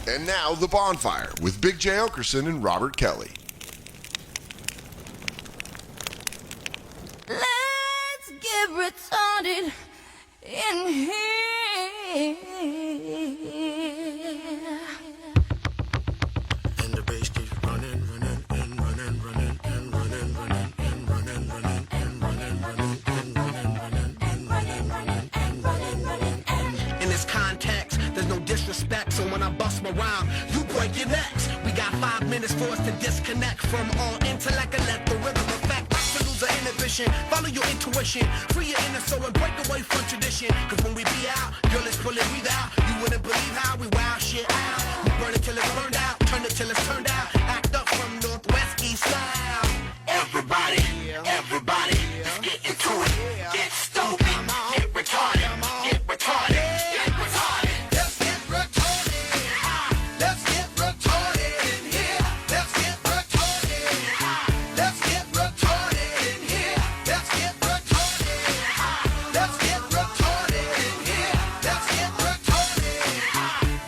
And now, The Bonfire with Big J. Okerson and Robert Kelly. Let's get retarded in here. And the bass keeps running, running, and running, running, and running, running, and running, running, and running, running, and running, running, and running, running, and running, running, and in this context, there's no disrespect, so when I bust my rhyme, you break your necks. We got 5 minutes for us to disconnect from all intellect and let the rhythm affect us to lose our inhibition. Follow your intuition, free your inner soul and break away from tradition. Cause when we be out, girl, let's pull it, breathe out. You wouldn't believe how we wow shit out. We burn it till it's burned out, turn it till it's turned out. Act up from Northwest East style. Everybody, everybody, let's get into it. Get stupid, get retarded, get retarded, get retarded. Let's get retarded. Let's get retarded in here. Let's get retarded. Let's get retarded in here. Let's get retarded. Let's get retarded in here. Let's get retarded.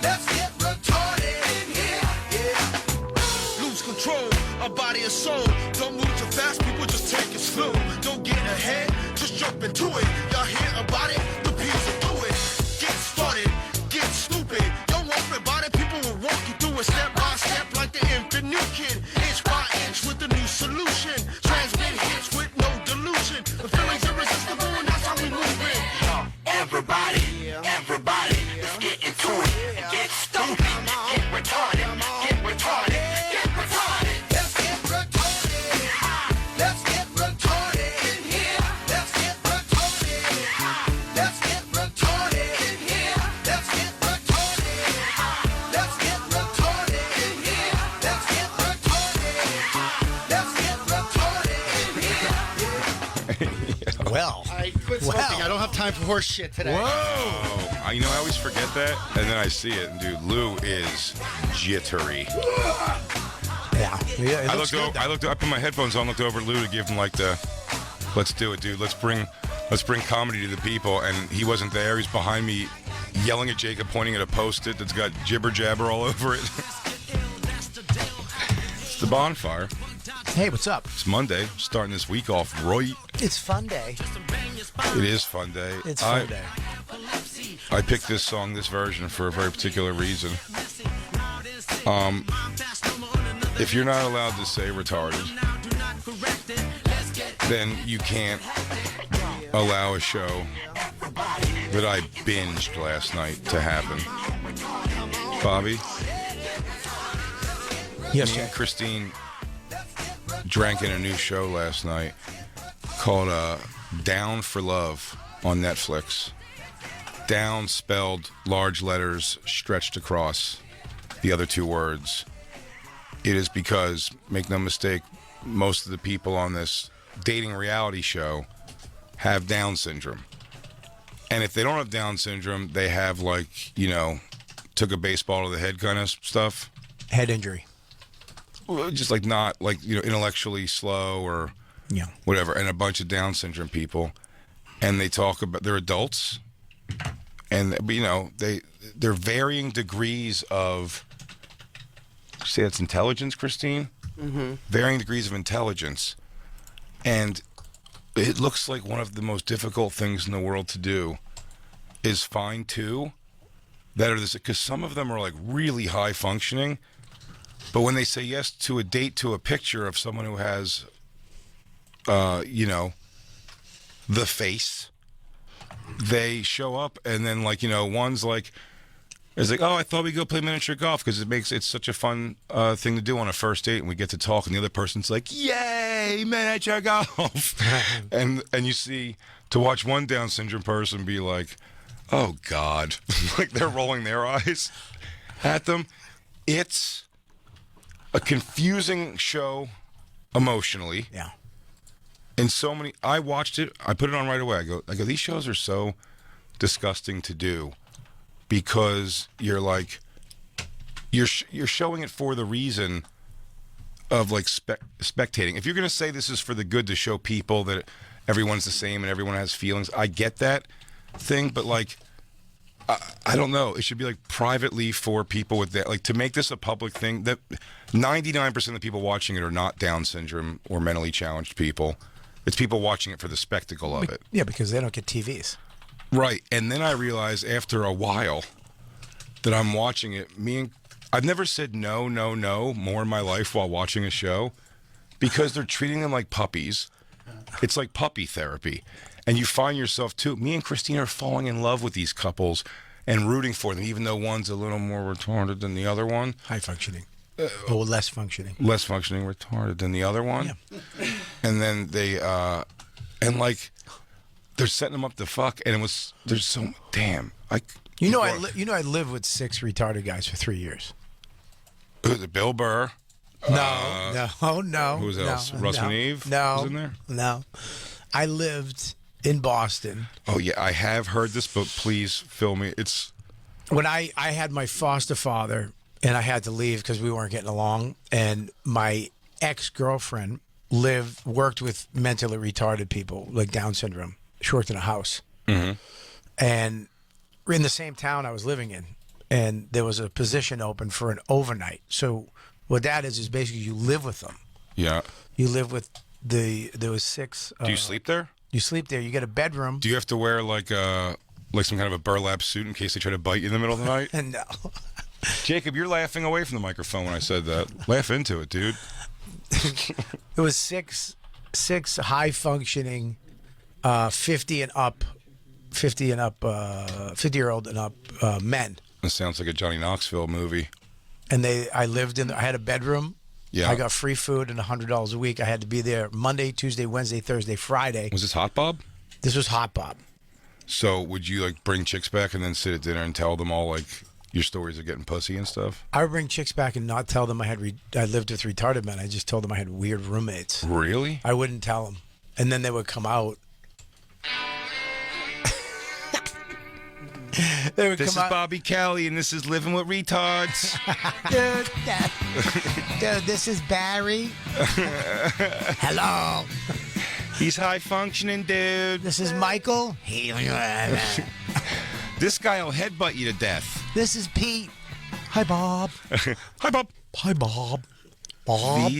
Let's get retarded in here. Yeah. Lose control of body and soul. Don't move too fast, people, just take it slow. Don't get ahead, just jump into it. Y'all hear about it? The P's will do it. Get started, get stupid. Don't worry about it, people will walk you through it step by step like the infant new kid. Inch by inch with a new solution. Transmit hits with no delusion. The feeling's irresistible and that's how we move it. Everybody, everybody, let's get into it. Get stupid, get retarded, get retarded, get retarded. Let's get retarded. Let's get retarded in here. Let's get retarded. Let's get retarded in here. Let's get retarded. Let's get retarded in here. Let's get retarded. Let's get retarded in here. Well, I quit smoking. I don't have time for horse shit today. Whoa! I always forget that, and then I see it, and dude, Lou is jittery. yeah. It I looks good, I put my headphones on, looked over at Lou to give him like the, let's do it, dude. Let's bring comedy to the people, and he wasn't there. He's behind me, yelling at Jacob, pointing at a Post-it that's got jibber jabber all over it. It's the Bonfire. Hey, what's up? It's Monday, starting this week off right. It's fun day. It is fun day. It's fun day. I picked this song, this version, for a very particular reason. If you're not allowed to say retarded, then you can't allow a show that I binged last night to happen. Bobby? Yes, Me Jay. and Christine drank in a new show last night called Down for Love on Netflix. Down spelled large letters stretched across the other two words. It is because, make no mistake, most of the people on this dating reality show have Down syndrome. And if they don't have Down syndrome, they have took a baseball to the head kind of stuff. Head injury. Just not intellectually slow or whatever. And a bunch of Down syndrome people. And they talk about, they're adults. And, they're varying degrees of, say that's intelligence, Christine? Mm-hmm. Varying degrees of intelligence. And it looks like one of the most difficult things in the world to do is find two that are this, because some of them are like really high functioning, but when they say yes to a date, to a picture of someone who has, the face, they show up and then one's like, it's like, oh, I thought we'd go play miniature golf because it's such a fun thing to do on a first date and we get to talk, and the other person's like, yay, miniature golf. and you see, to watch one Down syndrome person be like, oh God, like they're rolling their eyes at them. It's a confusing show emotionally. Yeah. And so many, I watched it, I put it on right away. I go, these shows are so disgusting to do because you're showing it for the reason of spectating. If you're going to say this is for the good to show people that everyone's the same and everyone has feelings, I get that thing, but I don't know. It should be like privately for people with that. Like to make this a public thing. That 99% of the people watching it are not Down syndrome or mentally challenged people. It's people watching it for the spectacle of it. Yeah, because they don't get TVs. Right. And then I realized after a while that I'm watching it. I've never said no more in my life while watching a show because they're treating them like puppies. It's like puppy therapy. And you find yourself, too, me and Christine are falling in love with these couples and rooting for them, even though one's a little more retarded than the other one. High functioning. Or less functioning. Less functioning retarded than the other one. Yeah. And then they, they're setting them up to fuck. And there's so, damn. I lived with 6 retarded guys for 3 years. Bill Burr. No. Who's else? Russ Maneve? No. Was in there? No. I lived in Boston. Oh, yeah. I have heard this, but please fill me. It's when I had my foster father, and I had to leave because we weren't getting along, and my ex-girlfriend worked with mentally retarded people, like Down syndrome. She worked in a house. Mm-hmm. And we're in the same town I was living in, and there was a position open for an overnight. So what that is basically you live with them. Yeah. You live with there was 6. Do you sleep there? You sleep there. You get a bedroom. Do you have to wear like some kind of a burlap suit in case they try to bite you in the middle of the night? No. Jacob, you're laughing away from the microphone when I said that. Laugh into it, dude. It was six high functioning, 50-year-old and up men. This sounds like a Johnny Knoxville movie. And I had a bedroom. Yeah. I got free food and $100 a week. I had to be there Monday, Tuesday, Wednesday, Thursday, Friday. Was this Hot Bob? This was Hot Bob. So would you like bring chicks back and then sit at dinner and tell them all like your stories of getting pussy and stuff? I would bring chicks back and not tell them I lived with retarded men. I just told them I had weird roommates. Really? I wouldn't tell them. And then they would come out. This is Bobby Kelly, and this is Living with Retards. Dude, this is Barry. Hello. He's high functioning, dude. This is Michael. This guy will headbutt you to death. This is Pete. Hi, Bob. Hi, Bob. Hi, Bob. Bob.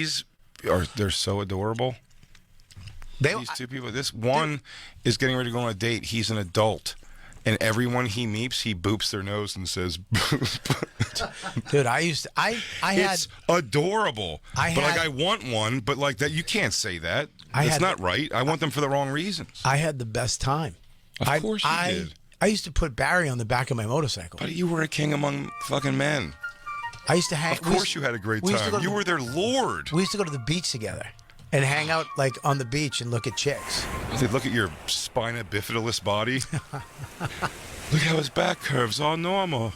They're so adorable. These 2 people. This one is getting ready to go on a date. He's an adult. And everyone he meets, he boops their nose and says, boop. Dude, I had... It's adorable. I want one, but like that, you can't say that. It's not right. I want them for the wrong reasons. I had the best time. Of course you did. I used to put Barry on the back of my motorcycle. But you were a king among fucking men. I used to hang... Of course you had a great time. You were their lord. We used to go to the beach together and hang out like on the beach and look at chicks. They'd look at your spina bifidus body. Look how his back curves, all normal.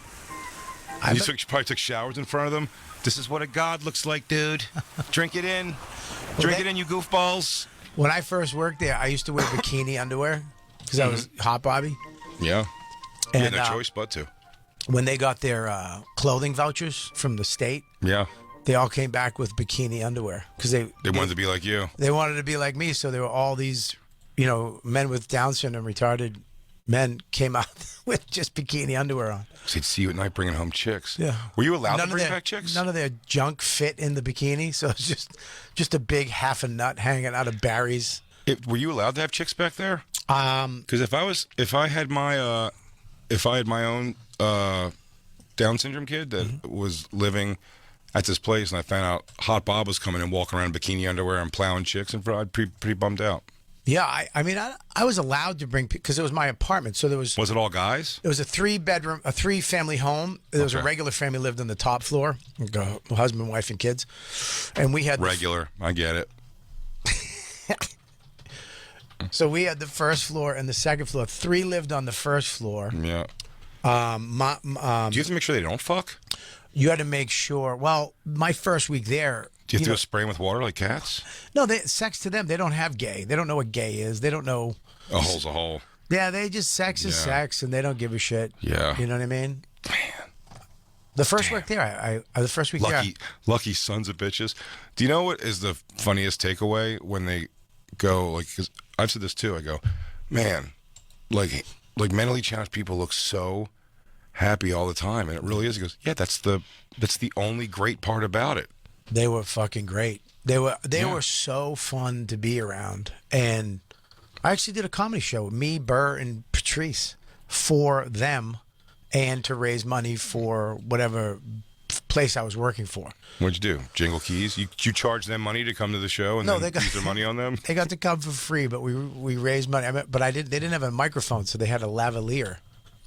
You probably took showers in front of them. This is what a god looks like, dude. Drink it in. Drink it in, you goofballs. When I first worked there, I used to wear bikini underwear because I was hot Bobby. Yeah. And, you had no choice but to. When they got their clothing vouchers from the state, yeah, they all came back with bikini underwear because they wanted to be like you. They wanted to be like me, so there were all these, men with Down syndrome, retarded men came out with just bikini underwear on. So they'd see you at night bringing home chicks. Yeah. Were you allowed to bring back chicks? None of their junk fit in the bikini, so it's just a big half a nut hanging out of Barry's. Were you allowed to have chicks back there? Because if I had my own Down syndrome kid that was living at this place, and I found out Hot Bob was coming and walking around in bikini underwear and plowing chicks, and I'd be pretty bummed out. Yeah, I was allowed to bring because it was my apartment, so there was. Was it all guys? It was a 3-family home. There was a regular family lived on the top floor, like a husband, wife, and kids, and we had regular. I get it. So we had the first floor and the second floor. 3 lived on the first floor. Yeah. Do you have to make sure they don't fuck? You had to make sure. Well, my first week there. Do you have to go spray them with water like cats? No, sex to them, they don't have gay. They don't know what gay is. They don't know. A hole's a hole. Yeah, they just sex is sex, and they don't give a shit. Yeah. You know what I mean? Man. The first week there, the first week there. Lucky sons of bitches. Do you know what is the funniest takeaway when they go, like, because I've said this too, I go, man, like mentally challenged people look so happy all the time, and it really is. He goes, yeah, that's the only great part about it. They were fucking great. They were so fun to be around. And I actually did a comedy show with me, Burr, and Patrice for them and to raise money for whatever place I was working for. What'd you do? Jingle keys? You charge them money to come to the show and No, then use their money on them? They got to come for free, but we raised money. But they didn't have a microphone, so they had a lavalier.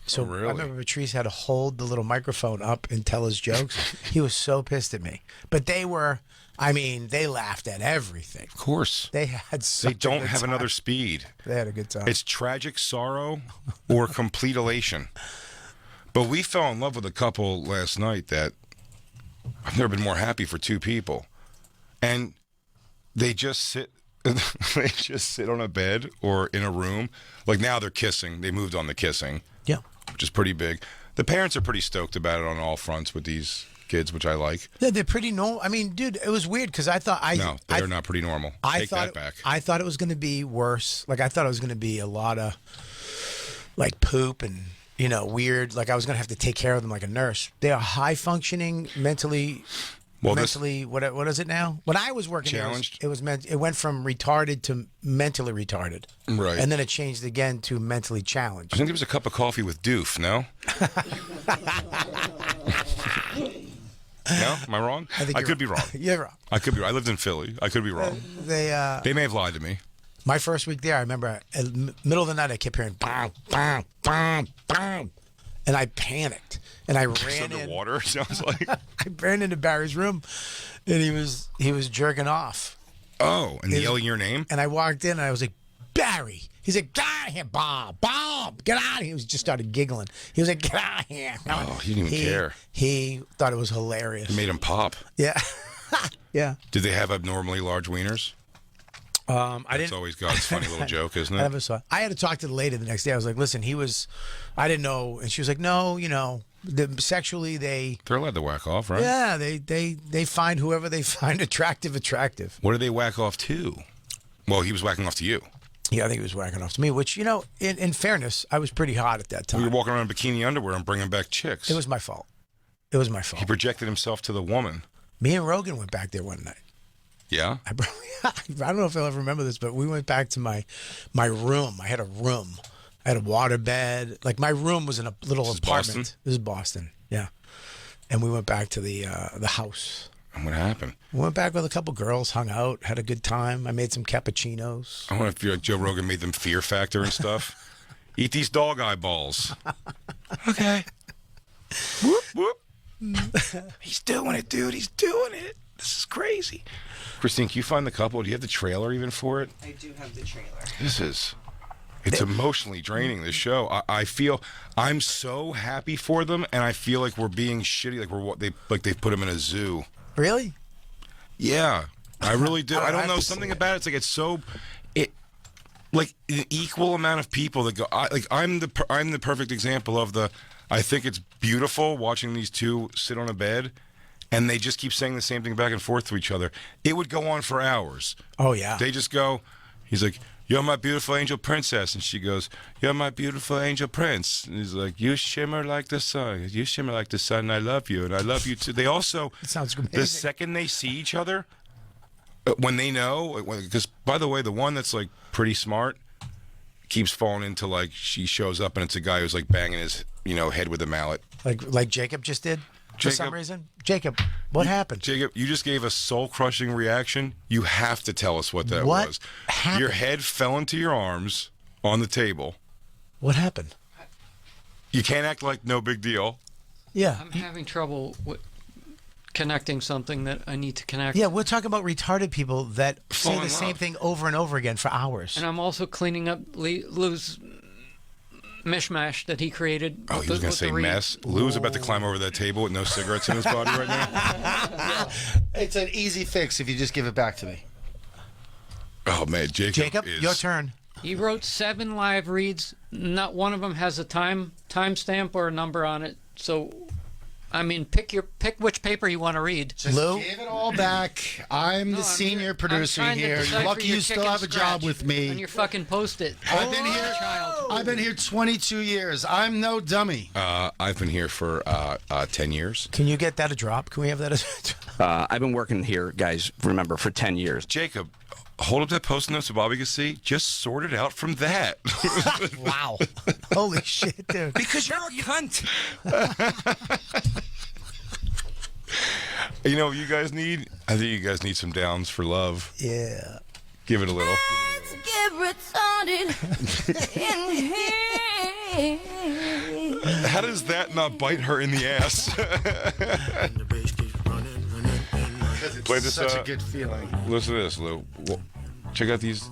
So really? I remember Patrice had to hold the little microphone up and tell his jokes. He was so pissed at me. But they laughed at everything. Of course. They had such They don't a good have time. another speed. They had a good time. It's tragic sorrow or complete elation. But we fell in love with a couple last night that I've never been more happy for two people. And they just sit on a bed or in a room. Like now they're kissing. They moved on to kissing. Yeah. Which is pretty big. The parents are pretty stoked about it on all fronts with these kids, which I like. Yeah, they're pretty normal. I mean, dude, it was weird because I thought No, they're not pretty normal. Take that back. I thought it was going to be worse. Like I thought it was going to be a lot of like poop and weird. Like I was going to have to take care of them like a nurse. They are high functioning, mentally. Well, what is it now? When I was working, challenged. It went from retarded to mentally retarded. Right. And then it changed again to mentally I challenged. think there was a cup of coffee with doof, no? No? Am I wrong? I could be wrong. You're wrong. I could be. I lived in Philly. I could be wrong. They may have lied to me. My first week there, I remember in the middle of the night, I kept hearing bam, bam, bam, bam. And I panicked. And I ran in. Underwater, sounds like. I ran into Barry's room, and he was jerking off. Oh, and yelling your name? And I walked in, and I was like, Barry. He's like, get out of here, Bob, get out of here. He just started giggling. He was like, get out of here. Oh, he didn't even care. He thought it was hilarious. It made him pop. Yeah. Yeah. Did they have abnormally large wieners? It's always God's funny little joke, isn't it? I never saw it. I had to talk to the lady the next day. I was like, listen, I didn't know. And she was like, no, sexually they're allowed to whack off, right? Yeah, they find whoever they find attractive. What do they whack off to? Well, he was whacking off to you. Yeah, I think he was whacking off to me, which, in fairness, I was pretty hot at that time. You were walking around in bikini underwear and bringing back chicks. It was my fault. He projected himself to the woman. Me and Rogan went back there one night. Yeah? I don't know if I'll ever remember this, but we went back to my room. I had a room. I had a water bed. Like, my room was in a little apartment. Boston? This is Boston, yeah. And we went back to the house. And what happened? We went back with a couple girls, hung out, had a good time. I made some cappuccinos. I wonder if like Joe Rogan made them Fear Factor and stuff. Eat these dog eyeballs. Okay. Whoop, whoop. He's doing it, dude. He's doing it. This is crazy. Christine, can you find the couple? Do you have the trailer even for it? I do have the trailer. It's emotionally draining, this show. I feel I'm so happy for them, and I feel like we're being shitty, they've put them in a zoo. Really? Yeah, I really do. I don't have know, to something see it. about it. Like an equal amount of people that go. I'm the perfect example of the. I think it's beautiful watching these two sit on a bed, and they just keep saying the same thing back and forth to each other. It would go on for hours. Oh yeah. They just go. He's like, "You're my beautiful angel princess," and she goes, "You're my beautiful angel prince." And he's like, "You shimmer like the sun. You shimmer like the sun. And I love you, and I love you too." They also. It sounds amazing. The second they see each other, when they know, because by the way, the one that's like pretty smart keeps falling into like she shows up and it's a guy who's like banging his head with a mallet, like Jacob just did. For some reason, Jacob, what happened? Jacob, you just gave a soul-crushing reaction. You have to tell us what that was. Happened? Your head fell into your arms on the table. What happened? You can't act like no big deal. Yeah. I'm having trouble with connecting something that I need to connect. Yeah, we're talking about retarded people that Fall say in the same love. thing over and over again for hours. And I'm also cleaning up Lou's mishmash that he created. Oh, he was going to say mess. Lou's about to climb over that table with no cigarettes in his body right now. It's an easy fix if you just give it back to me. Oh, man, Jacob is... your turn. He wrote 7 live reads. Not one of them has a timestamp or a number on it. So I mean, pick which paper you want to read. Just Lou? give it all back. I'm the senior producer I'm trying to here. decipher You're lucky your you still chicken have a job scratch with me. on your fucking post-it. I've been here. Child. I've been here 22 years. I'm no dummy. I've been here for 10 years. Can you get that a drop? Can we have that as a drop? I've been working here, guys, remember, for 10 years. Jacob, hold up that post note so Bobby can see. Just sort it out from that. Wow. Holy shit, dude. Because you're a cunt. You know what you guys need? I think you guys need some downs for love. Yeah. Give it a little. Let's get retarded in here. How does that not bite her in the ass? The bass keeps running, running, and running. Because it's Play this, such a good feeling. Listen to this, Lou. Check out these.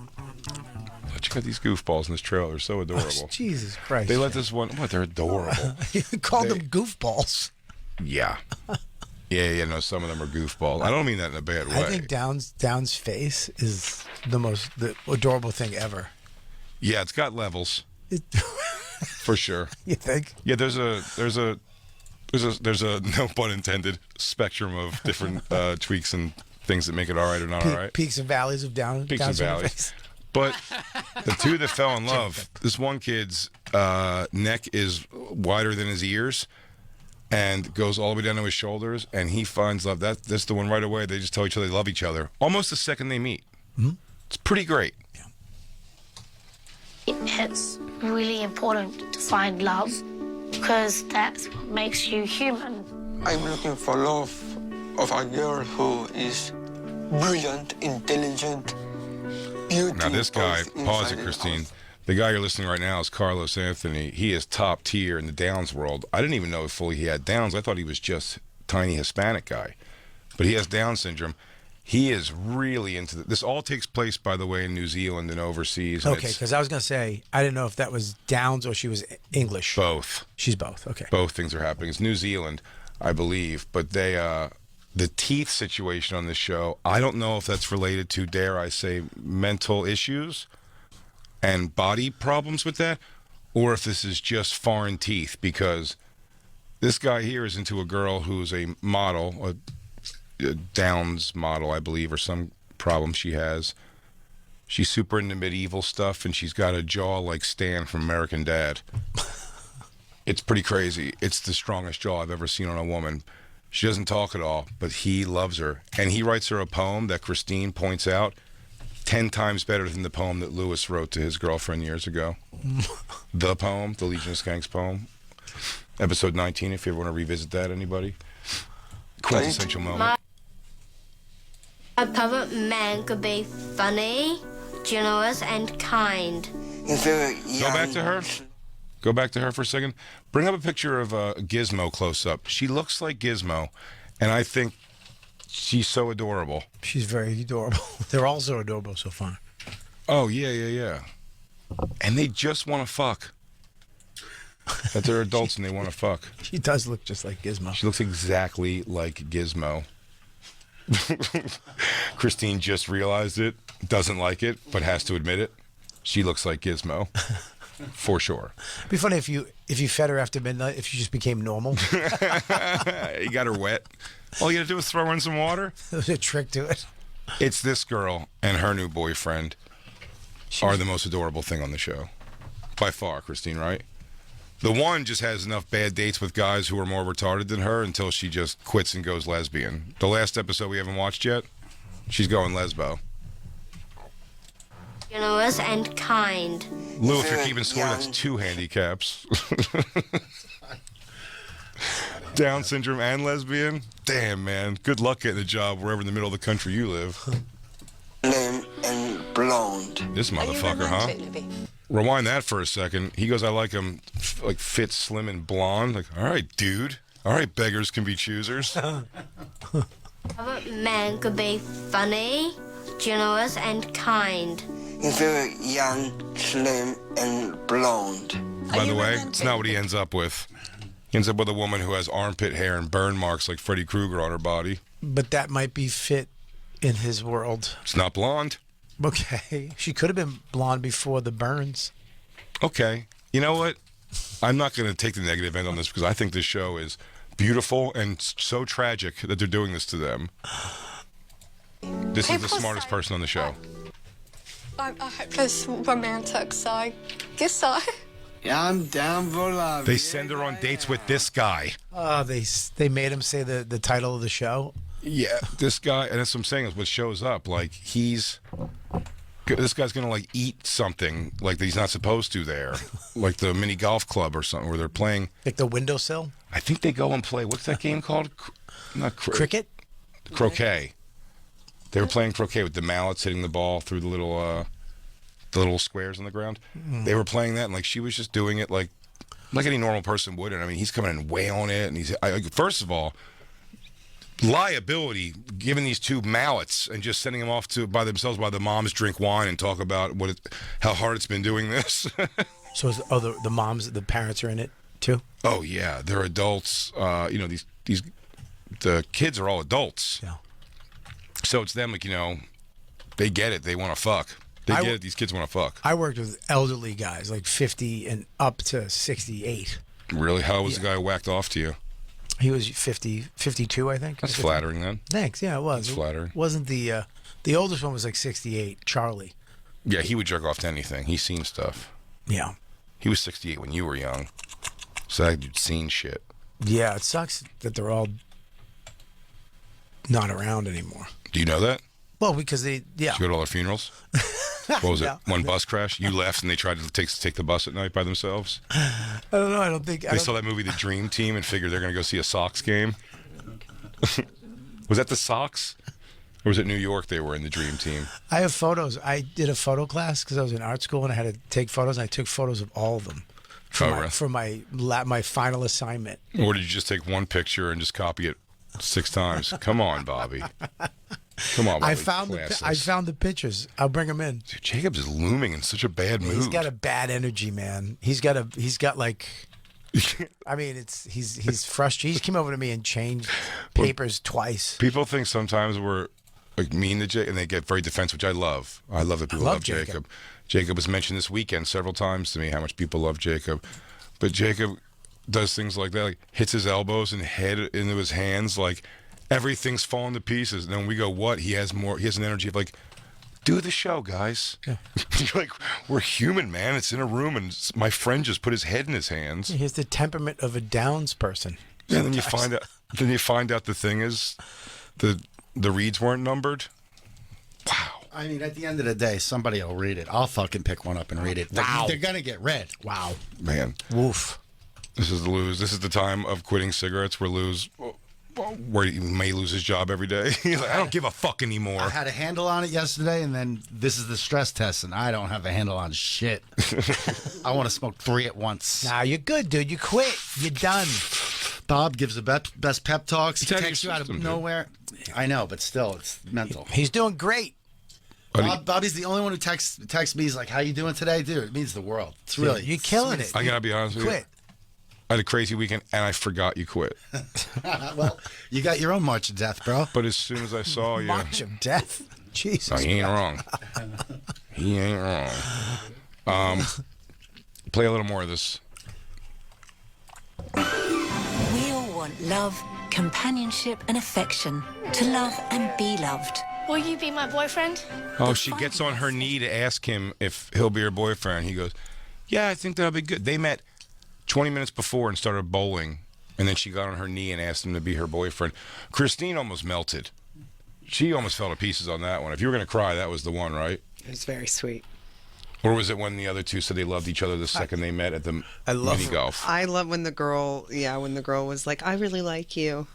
Check out these goofballs in this trailer. They're so adorable. Jesus Christ. They let this one. What? They're adorable. You called them goofballs. Yeah. Yeah. No, some of them are goofballs. I don't mean that in a bad way. I think Down's face is the adorable thing ever. Yeah, it's got levels It, for sure. you think? Yeah, there's a no pun intended spectrum of different tweaks and things that make it all right or not all right. Peaks and valleys of Down. Peaks Down's and valleys. face. But the two that fell in love, this one kid's neck is wider than his ears and goes all the way down to his shoulders, and he finds love. That's the one right away. They just tell each other they love each other almost the second they meet. Mm-hmm. It's pretty great. It's really important to find love because that's what makes you human. I'm looking for love of a girl who is brilliant, intelligent, beautiful. Now this guy, both pause inside it, and Christine. out. The guy you're listening right now is Carlos Anthony. He is top tier in the Downs world. I didn't even know fully he had Downs. I thought he was just tiny Hispanic guy, but he has Down syndrome. He is really into this. All takes place, by the way, in New Zealand and overseas. And Okay, it's because I was going to say, I didn't know if that was Downs or she was English. both. She's both. Okay. Both things are happening. It's New Zealand, I believe, but they the teeth situation on this show. I don't know if that's related to, dare I say, mental issues and body problems with that, or if this is just foreign teeth, because this guy here is into a girl who's a model, a Downs model, I believe, or some problem she has. She's super into medieval stuff, and she's got a jaw like Stan from American Dad. It's pretty crazy. It's the strongest jaw I've ever seen on a woman. She doesn't talk at all, but he loves her. And he writes her a poem that Christine points out 10 times better than the poem that Lewis wrote to his girlfriend years ago. The poem, the Legion of Skanks poem. Episode 19, if you ever want to revisit that, anybody. Quintessential moment. A perfect man could be funny, generous, and kind. He's very Go back to her. Go back to her for a second. Bring up a picture of Gizmo close up. She looks like Gizmo, and I think she's so adorable. She's very adorable. They're all so adorable so far. Oh, yeah. And they just want to fuck. That they're adults and they want to fuck. She does look just like Gizmo. She looks exactly like Gizmo. Christine just realized it, doesn't like it, but has to admit it. She looks like Gizmo. For sure. It'd be funny if you fed her after midnight, if she just became normal. You got her wet. All you got to do is throw her in some water. There's a trick to it. It's this girl and her new boyfriend are the most adorable thing on the show. By far, Christine, right? The one just has enough bad dates with guys who are more retarded than her until she just quits and goes lesbian. The last episode we haven't watched yet, she's going lesbo. Generous and kind. Lou, if you're keeping score, that's 2 handicaps. Down syndrome and lesbian? Damn, man. Good luck getting a job wherever in the middle of the country you live. Slim and blonde. This motherfucker, huh? Rewind that for a second. He goes, I like him like fit, slim, and blonde. Like, all right, dude. All right, beggars can be choosers. A perfect man could be funny, generous, and kind. He's very young, slim, and blonde. By the way, it's not what he ends up with. He ends up with a woman who has armpit hair and burn marks like Freddy Krueger on her body. But that might be fit in his world. It's not blonde. Okay. She could have been blonde before the burns. Okay. You know what? I'm not going to take the negative end on this because I think this show is beautiful and so tragic that they're doing this to them. This is the smartest person on the show. I hope there's romantic, so guess so. Yeah, I'm down for love. They send her on dates with this guy. They made him say the title of the show. Yeah, this guy, and that's what I'm saying, is what shows up. Like, this guy's going to, like, eat something, like, that he's not supposed to there. Like the mini golf club or something where they're playing. Like the windowsill? I think they go and play, what's that game called? Cricket? Croquet. They were playing croquet with the mallets hitting the ball through the little squares on the ground. They were playing that, and, like, she was just doing it like any normal person would. And, I mean, he's coming in and wailing it, and first of all, liability, giving these two mallets and just sending them off by themselves while the moms drink wine and talk about how hard it's been doing this. So the moms, the parents are in it too? Oh yeah, they're adults. The kids are all adults. Yeah. So it's them, like, they get it. They want to fuck. They get it. These kids want to fuck. I worked with elderly guys, like 50 and up to 68. Really? How was the guy who whacked off to you? He was 52, I think. That's flattering, then. Thanks. Yeah, it was. That's flattering. Wasn't the oldest one was like 68, Charlie. Yeah, he would jerk off to anything. He's seen stuff. Yeah. He was 68 when you were young. So that dude's seen shit. Yeah, it sucks that they're all not around anymore. Do you know that? Well, because Did you go to all their funerals? What was it? One bus crash? You left and they tried to take the bus at night by themselves? I don't know. I don't think they saw that movie, The Dream Team, and figured they're going to go see a Sox game. Was that the Sox? Or was it New York they were in the Dream Team? I have photos. I did a photo class because I was in art school and I had to take photos, and I took photos of all of them for my final assignment. Or did you just take one picture and just copy it 6 times? Come on, Bobby. Come on, Bobby. I found the pictures. I'll bring them in. Dude, Jacob is looming in such a bad mood. He's got a bad energy, man. He's got like, I mean, he's frustrated. He came over to me and changed papers twice. People think sometimes we're like mean to Jacob, and they get very defensive, which I love. I love that people love Jacob. Jacob has mentioned this weekend several times to me how much people love Jacob. But Jacob does things like that, like hits his elbows and head into his hands, like everything's falling to pieces. And then we go, what? He has an energy of like, do the show, guys. Yeah. You're like, we're human, man. It's in a room, and my friend just put his head in his hands. He has the temperament of a Downs person. Yeah, and then you find out the thing is the reads weren't numbered. Wow. I mean, at the end of the day, somebody will read it. I'll fucking pick one up and read it. Wow. They're going to get read. Wow. Man. Woof. This is Lou's. This is the time of quitting cigarettes where he may lose his job every day. He's like, I don't give a fuck anymore. I had a handle on it yesterday, and then this is the stress test, and I don't have a handle on shit. I want to smoke 3 at once. Nah, you're good, dude. You quit. You're done. Bob gives the best pep talks. He takes you out of system, nowhere. I know, but still, it's mental. He's doing great. Bobby's the only one who texts me. He's like, "How you doing today, dude?" It means the world. It's really you're killing it. I gotta be honest with you. Quit. I had a crazy weekend, and I forgot you quit. Well, you got your own march of death, bro. But as soon as I saw you, March of death. Jesus. No, he ain't wrong. He ain't wrong. Play a little more of this. We all want love, companionship, and affection. To love and be loved. Will you be my boyfriend? Oh, she gets on her knee to ask him if he'll be her boyfriend. He goes, yeah, I think that'll be good. They met 20 minutes before and started bowling, and then she got on her knee and asked him to be her boyfriend. Christine almost melted. She almost fell to pieces on that one. If you were going to cry, that was the one, right? It was very sweet. Or was it when the other two said they loved each other the second they met at the mini golf? I love when the girl was like, I really like you.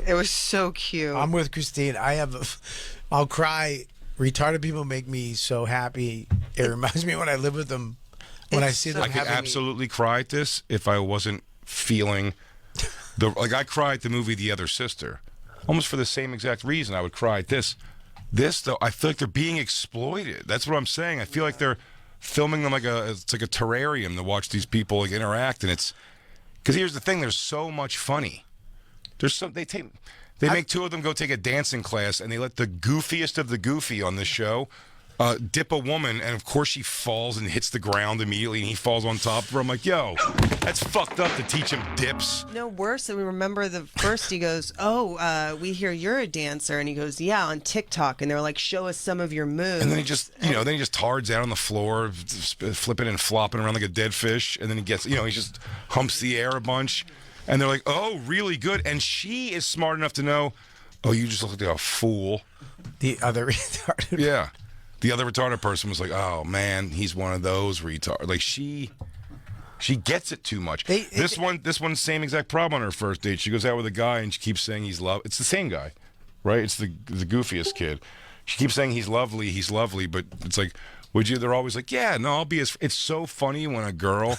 It was so cute. I'm with Christine. I'll cry. Retarded people make me so happy. It reminds me when I live with them. When I see them, I could absolutely cry at this if I wasn't feeling like I cried at the movie The Other Sister, almost for the same exact reason. I would cry at this. This though, I feel like they're being exploited. That's what I'm saying. I feel like they're filming them it's like a terrarium to watch these people like interact, and it's because here's the thing: there's so much funny. They make 2 of them go take a dancing class, and they let the goofiest of the goofy on this show dip a woman, and of course she falls and hits the ground immediately, and he falls on top of her. I'm like, yo, that's fucked up to teach him dips. No, worse. And we remember the first, he goes, oh, we hear you're a dancer. And he goes, yeah, on TikTok. And they're like, show us some of your moves. And then he just, then he just tards out on the floor, flipping and flopping around like a dead fish. And then he gets, he just humps the air a bunch. And they're like, oh, really good. And she is smart enough to know, oh, you just look like a fool. The other retarded. Yeah. The other retarded person was like, oh, man, he's one of those retards. Like, she gets it too much. This one, same exact problem on her first date. She goes out with a guy, and she keeps saying he's love. It's the same guy, right? It's the goofiest kid. She keeps saying he's lovely, but it's like, would you? They're always like, yeah, no, I'll be as. It's so funny when a girl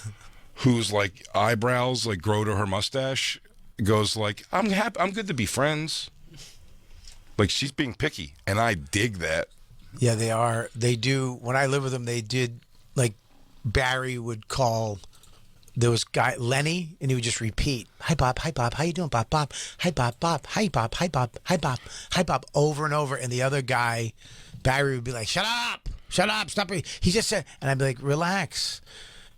whose like eyebrows like grow to her mustache goes like, I'm happy, I'm good to be friends. Like, she's being picky, and I dig that. Yeah, they are. They do. When I lived with them, they did, like, Barry would call, there was guy, Lenny, and he would just repeat, hi, Bob, how you doing, Bob, hi, Bob, hi, Bob, hi, Bob, hi, Bob, over and over. And the other guy, Barry, would be like, shut up, stop. He just said, and I'd be like, relax.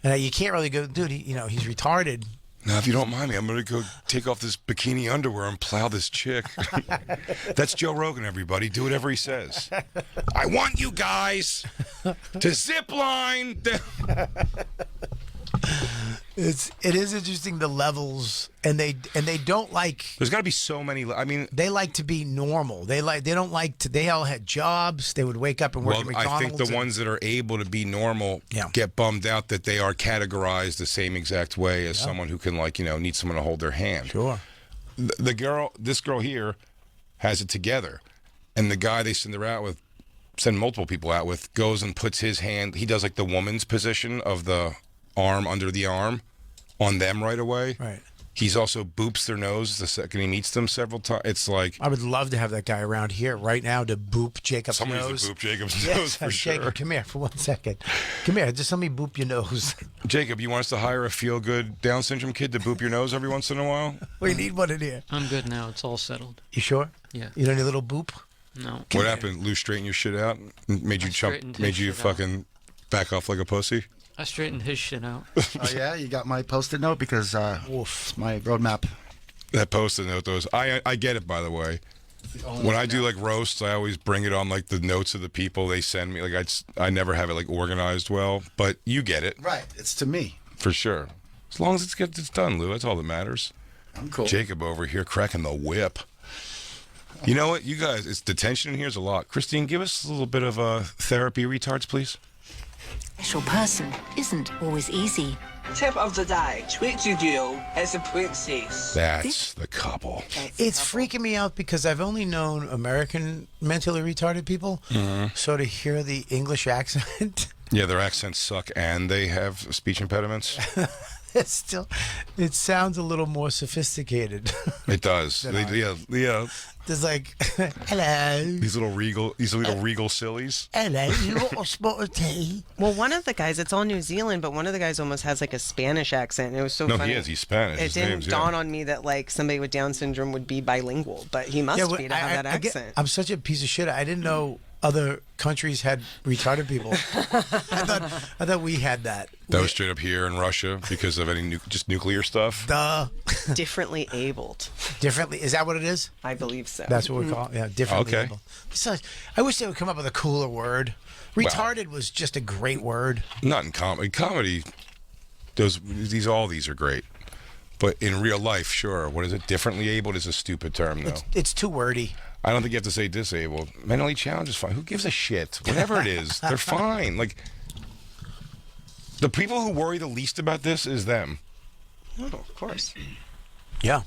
And you can't really go, dude, he's retarded. Now, if you don't mind me, I'm going to go take off this bikini underwear and plow this chick. That's Joe Rogan, everybody. Do whatever he says. I want you guys to zip line. It is interesting, the levels, and they don't like. There's got to be so many. I mean, they like to be normal. They don't like to. They all had jobs. They would wake up and work at McDonald's. I think the ones that are able to be normal get bummed out that they are categorized the same exact way as someone who can need someone to hold their hand. Sure. This girl here, has it together, and the guy they send multiple people out with, goes and puts his hand. He does like the woman's position of the arm under the arm on them right away. Right. He's also boops their nose the second he meets them several times. It's like, I would love to have that guy around here right now to boop Jacob's nose. Someone needs to boop Jacob's nose for sure. Jacob, come here for 1 second. Come here, just let me boop your nose. Jacob, you want us to hire a feel-good Down syndrome kid to boop your nose every once in a while? We need one in here. I'm good now. It's all settled. You sure? Yeah. You don't need a little boop? No. What happened? Lou straightened your shit out? Made you fucking back off like a pussy? I straightened his shit out. Oh, yeah? You got my Post-it note? Because it's my roadmap. That Post-it note, I get it, by the way. When I do, like, roasts, I always bring it on, like, the notes of the people they send me. Like, I never have it, like, organized well. But you get it. Right. It's to me. For sure. As long as it's done, Lou. That's all that matters. I'm cool. Jacob over here cracking the whip. You know what? You guys, it's detention in here is a lot. Christine, give us a little bit of therapy, retards, please. Special person isn't always easy. Tip of the day, treat your girl as a princess. That's the couple. It's freaking me out because I've only known American mentally retarded people, so to hear the English accent. Yeah, their accents suck and they have speech impediments. It sounds a little more sophisticated. It does. Yeah. There's like, hello. These little regal sillies. Hello, you want a spot of tea? Well, one of the guys, it's all New Zealand, but one of the guys almost has like a Spanish accent. And it was so funny. No, he's Spanish. It didn't dawn on me that like somebody with Down syndrome would be bilingual, but he must be to have that accent. I'm such a piece of shit. I didn't know other countries had retarded people. I thought we had that. That was straight up here in Russia because of any just nuclear stuff. Duh. Differently abled. Differently? Is that what it is? I believe so. That's what we call it. Yeah, differently able. Besides, I wish they would come up with a cooler word. Retarded was just a great word. Not in comedy. Comedy, all these are great. But in real life, sure. What is it? Differently abled is a stupid term, though. It's too wordy. I don't think you have to say disabled. Mentally challenged is fine. Who gives a shit? Whatever it is, they're fine. Like, the people who worry the least about this is them. Oh, of course. Yeah.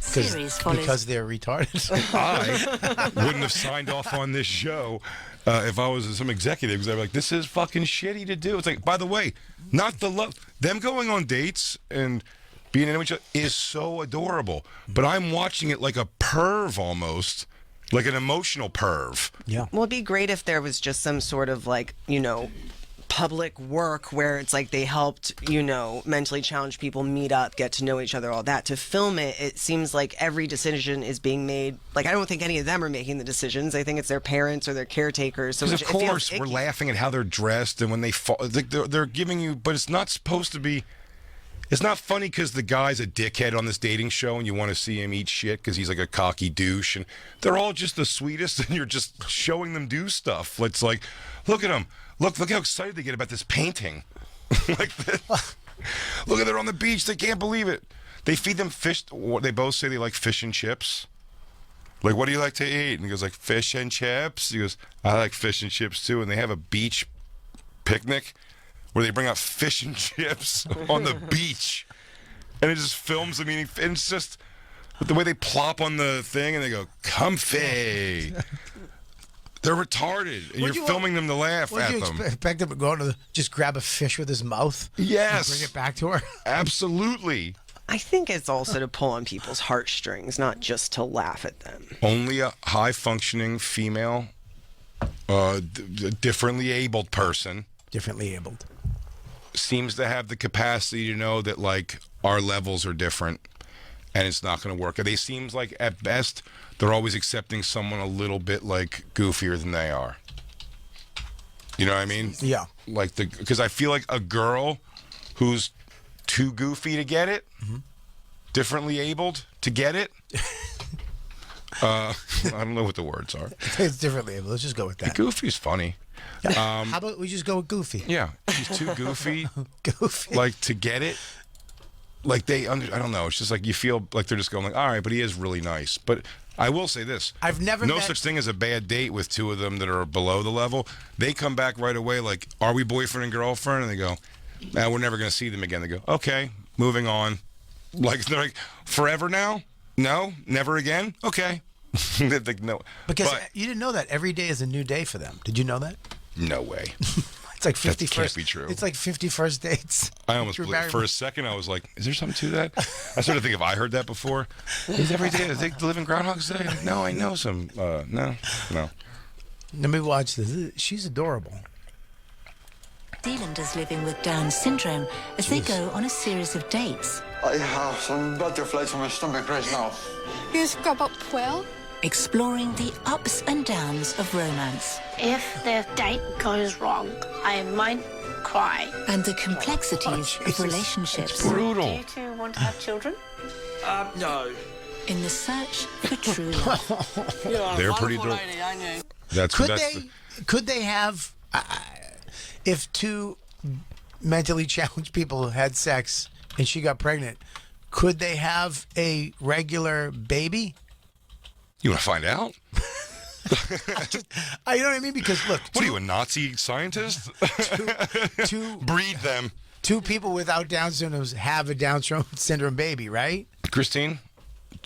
Series because they're retarded. I wouldn't have signed off on this show if I was some executive, because I'd be like, this is fucking shitty to do. It's like, by the way, not the love. Them going on dates and being in each other is so adorable. But I'm watching it like a perv almost, like an emotional perv. Yeah. Well, it'd be great if there was just some sort of like, public work where it's like they helped, mentally challenged people meet up, get to know each other, all that. To film it, it seems like every decision is being made. Like, I don't think any of them are making the decisions. I think it's their parents or their caretakers. So of course, we're laughing at how they're dressed and when they fall. They're giving you, but it's not supposed to be. It's not funny because the guy's a dickhead on this dating show and you want to see him eat shit because he's like a cocky douche. And they're all just the sweetest and you're just showing them do stuff. It's like, look at them. Look how excited they get about this painting. Like this. Look at they're on the beach. They can't believe it. They feed them fish. They both say they like fish and chips. Like, what do you like to eat? And he goes like, fish and chips. He goes, I like fish and chips too. And they have a beach picnic where they bring out fish and chips on the beach. And it just films them eating. And it's just the way they plop on the thing and they go, comfy. They're retarded. And you're filming them to laugh at them. Would you expect them to go to just grab a fish with his mouth? Yes. And bring it back to her? Absolutely. I think it's also to pull on people's heartstrings, not just to laugh at them. Only a high-functioning female, differently abled person. Differently abled. Seems to have the capacity to know that, like, our levels are different and it's not going to work. They seems like, at best, they're always accepting someone a little bit, like, goofier than they are. You know what I mean? Yeah. Like, because I feel like a girl who's too goofy to get it, differently abled to get it. I don't know what the words are. It's differently abled. Let's just go with that. Goofy's funny. How about we just go with goofy? Yeah, she's too goofy. Goofy. Like, to get it. Like, I don't know. It's just like you feel like they're just going like, all right, but he is really nice. But I will say this. I've never No met... such thing as a bad date with two of them that are below the level. They come back right away like, are we boyfriend and girlfriend? And they go, we're never going to see them again. They go, okay, moving on. Like, they're like, forever now? No? Never again? Okay. Like, no. Because you didn't know that every day is a new day for them. Did you know that? No way. It's like 50 That can't be true. It's like 51st dates. I almost believed, for a second I was like, is there something to that? I started to think if I heard that before. Is every day they live in Groundhog's Day? Like, no, I know some. No. Let me watch this. She's adorable. Zealanders living with Down syndrome as they go on a series of dates. I have some butterflies in my stomach right now. You scrub up well? Exploring the ups and downs of romance. If the date goes wrong, I might cry. And the complexities of relationships. It's brutal. Do you two want to have children? No. In the search for true love. They're pretty adorable. Could they have, if two mentally challenged people had sex and she got pregnant, could they have a regular baby? You want to find out? You know what I mean? Because look, what are you, a Nazi scientist? two breed them. Two people without Down syndrome have a Down syndrome baby, right? Christine,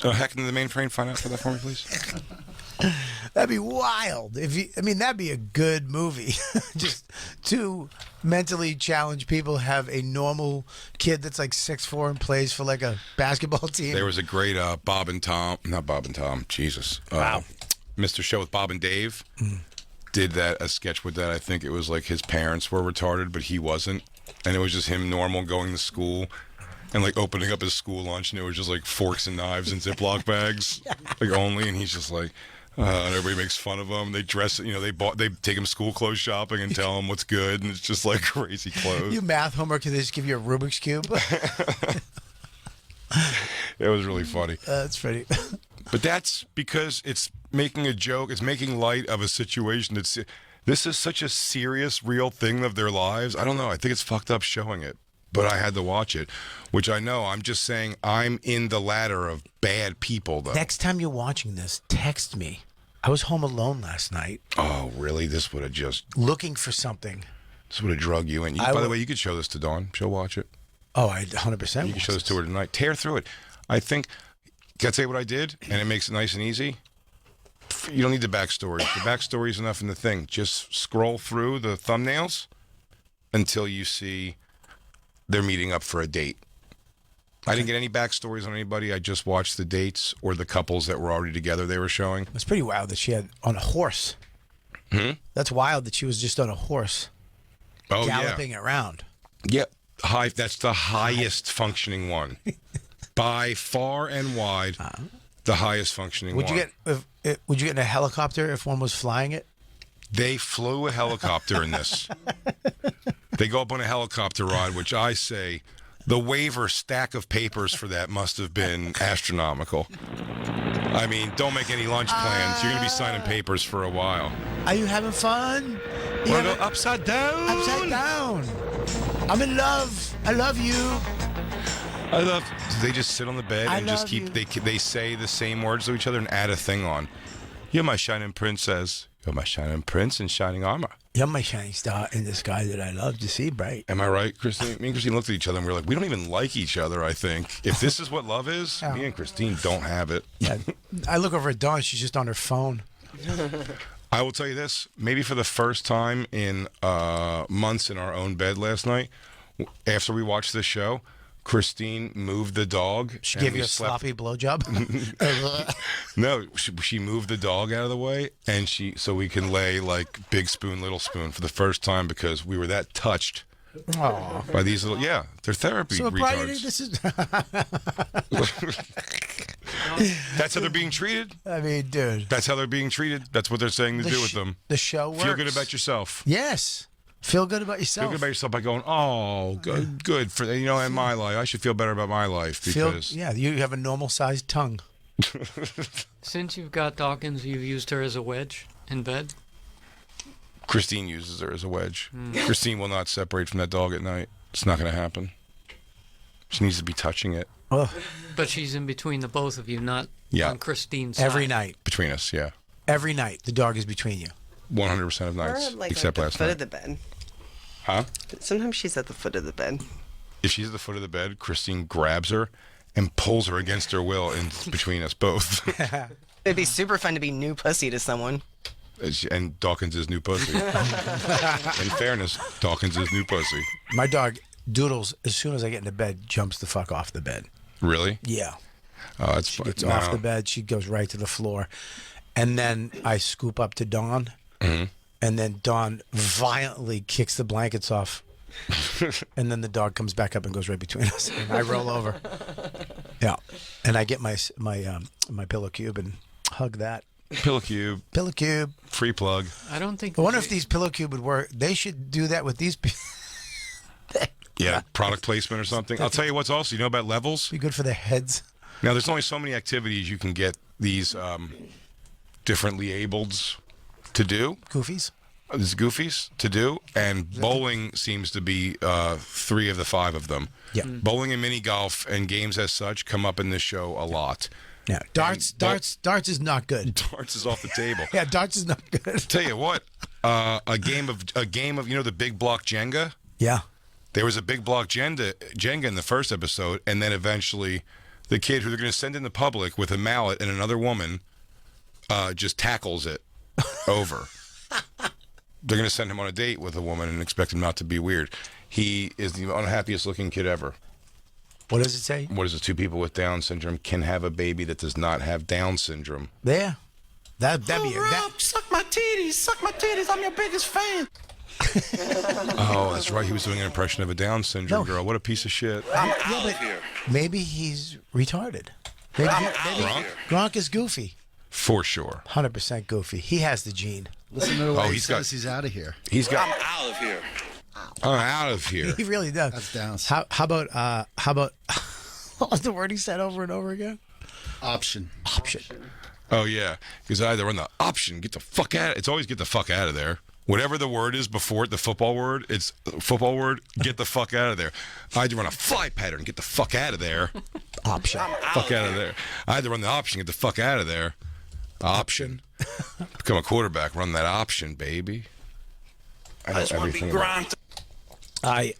hack into the mainframe. Find out for that for me, please. That'd be wild. That'd be a good movie. Just two mentally challenged people have a normal kid that's like 6'4" and plays for like a basketball team. There was a great Bob and Tom, Jesus. Wow. Mr. Show with Bob and Dave did a sketch with that. I think it was like his parents were retarded, but he wasn't. And it was just him normal going to school and like opening up his school lunch, and it was just like forks and knives and Ziploc bags, like only. And he's just like, and everybody makes fun of him. They dress, they take him school clothes shopping and tell him what's good, and it's just like crazy clothes. You math homework, because they just give you a Rubik's Cube. It was really funny. That's funny. But that's because it's making a joke. It's making light of a situation that's. This is such a serious, real thing of their lives. I don't know. I think it's fucked up showing it. But I had to watch it, which I know. I'm just saying I'm in the ladder of bad people, though. Next time you're watching this, text me. I was home alone last night. Oh, really? This would have just... Looking for something. This would have drug you in. By the way, you could show this to Dawn. She'll watch it. Oh, I 100%. You can show this to her tonight. Tear through it. I think... Can I tell you what I did? And it makes it nice and easy. You don't need the backstory. The backstory is enough in the thing. Just scroll through the thumbnails until you see they're meeting up for a date. I didn't get any backstories on anybody. I just watched the dates or the couples that were already together they were showing. It's pretty wild that she had on a horse. That's wild that she was just on a horse. Oh, galloping around. Yep. High. That's the highest functioning one. By far and wide, the highest functioning Would one. you get in a helicopter if one was flying it? They flew a helicopter in this. They go up on a helicopter ride, which I say the waiver stack of papers for that must have been astronomical. I mean, don't make any lunch plans. You're going to be signing papers for a while. Are you having fun? Want to go upside down? Upside down. I'm in love. I love you. I love. They just sit on the bed I and just love keep. They say the same words to each other and add a thing on. You're my shining princess. You're my shining prince in shining armor. You're my shining star in the sky that I love to see bright. Am I right, Christine? Me and Christine looked at each other and we were like, we don't even like each other, I think. If this is what love is, me and Christine don't have it. Yeah. I look over at Dawn. She's just on her phone. I will tell you this. Maybe for the first time in months in our own bed last night, after we watched this show, Christine moved the dog. She gave you a sloppy blowjob? No, she moved the dog out of the way, and so we can lay like big spoon, little spoon for the first time because we were that touched by these little. Yeah, they're therapy So retards. Brian, this is. That's how they're being treated. I mean, dude. That's how they're being treated. That's what they're saying to do with them. The show works. Feel good about yourself. Yes. Feel good about yourself. Feel good about yourself by going, oh, good for in my life. I should feel better about my life because you have a normal sized tongue. Since you've got Dawkins, you've used her as a wedge in bed? Christine uses her as a wedge. Christine will not separate from that dog at night. It's not going to happen. She needs to be touching it. But she's in between the both of you, not on Christine's Every side. night. Between us, yeah. Every night, the dog is between you. 100% of nights, Or like except at the last foot night. of the bed. Huh? Sometimes she's at the foot of the bed. If she's at the foot of the bed, Christine grabs her and pulls her against her will in between us both. It'd be super fun to be new pussy to someone. And Dawkins is new pussy. In fairness, Dawkins is new pussy. My dog, Doodles, as soon as I get into bed, jumps the fuck off the bed. Really? Yeah. Oh, that's She gets off the bed. She goes right to the floor. And then I scoop up to Dawn. Mm-hmm. And then Dawn violently kicks the blankets off. And then the dog comes back up and goes right between us. And I roll over. Yeah. And I get my pillow cube and hug that. Pillow cube. Pillow cube. Free plug. I don't think. I wonder if these pillow cube would work. They should do that with these people. Yeah, product placement or something. I'll tell you what's also, you know about levels? Be good for their heads. Now, there's only so many activities you can get these differently ableds to do. Goofies? These goofies to do. And bowling seems to be 3 of the 5 of them. Yeah. Bowling and mini golf and games as such come up in this show a lot. Yeah, darts is not good. Darts is off the table. Yeah, darts is not good. Tell you what, a game of the big block Jenga. Yeah, there was a big block Jenga in the first episode, and then eventually, the kid who they're going to send in the public with a mallet and another woman, just tackles it over. They're going to send him on a date with a woman and expect him not to be weird. He is the unhappiest looking kid ever. What does it say? What is it? 2 people with Down syndrome can have a baby that does not have Down syndrome. Yeah. That'd be Suck my titties, I'm your biggest fan. Oh, that's right. He was doing an impression of a Down syndrome girl. What a piece of shit. Maybe he's retarded. Maybe Gronk is goofy. For sure. 100% goofy. He has the gene. Listen to the way he says he's out of here. He's got. I'm out of here. I'm out of here. He really does. That's Downs. How about what was the word he said over and over again? Option. Oh yeah, because either on the option, get the fuck out. It's always get the fuck out of there. Whatever the word is before it, the football word, it's football word. Get the fuck out of there. I had to run a fly pattern. Get the fuck out of there. Option. Fuck out of there. I had to run the option. Get the fuck out of there. Option. Become a quarterback. Run that option, baby. I know everything about it.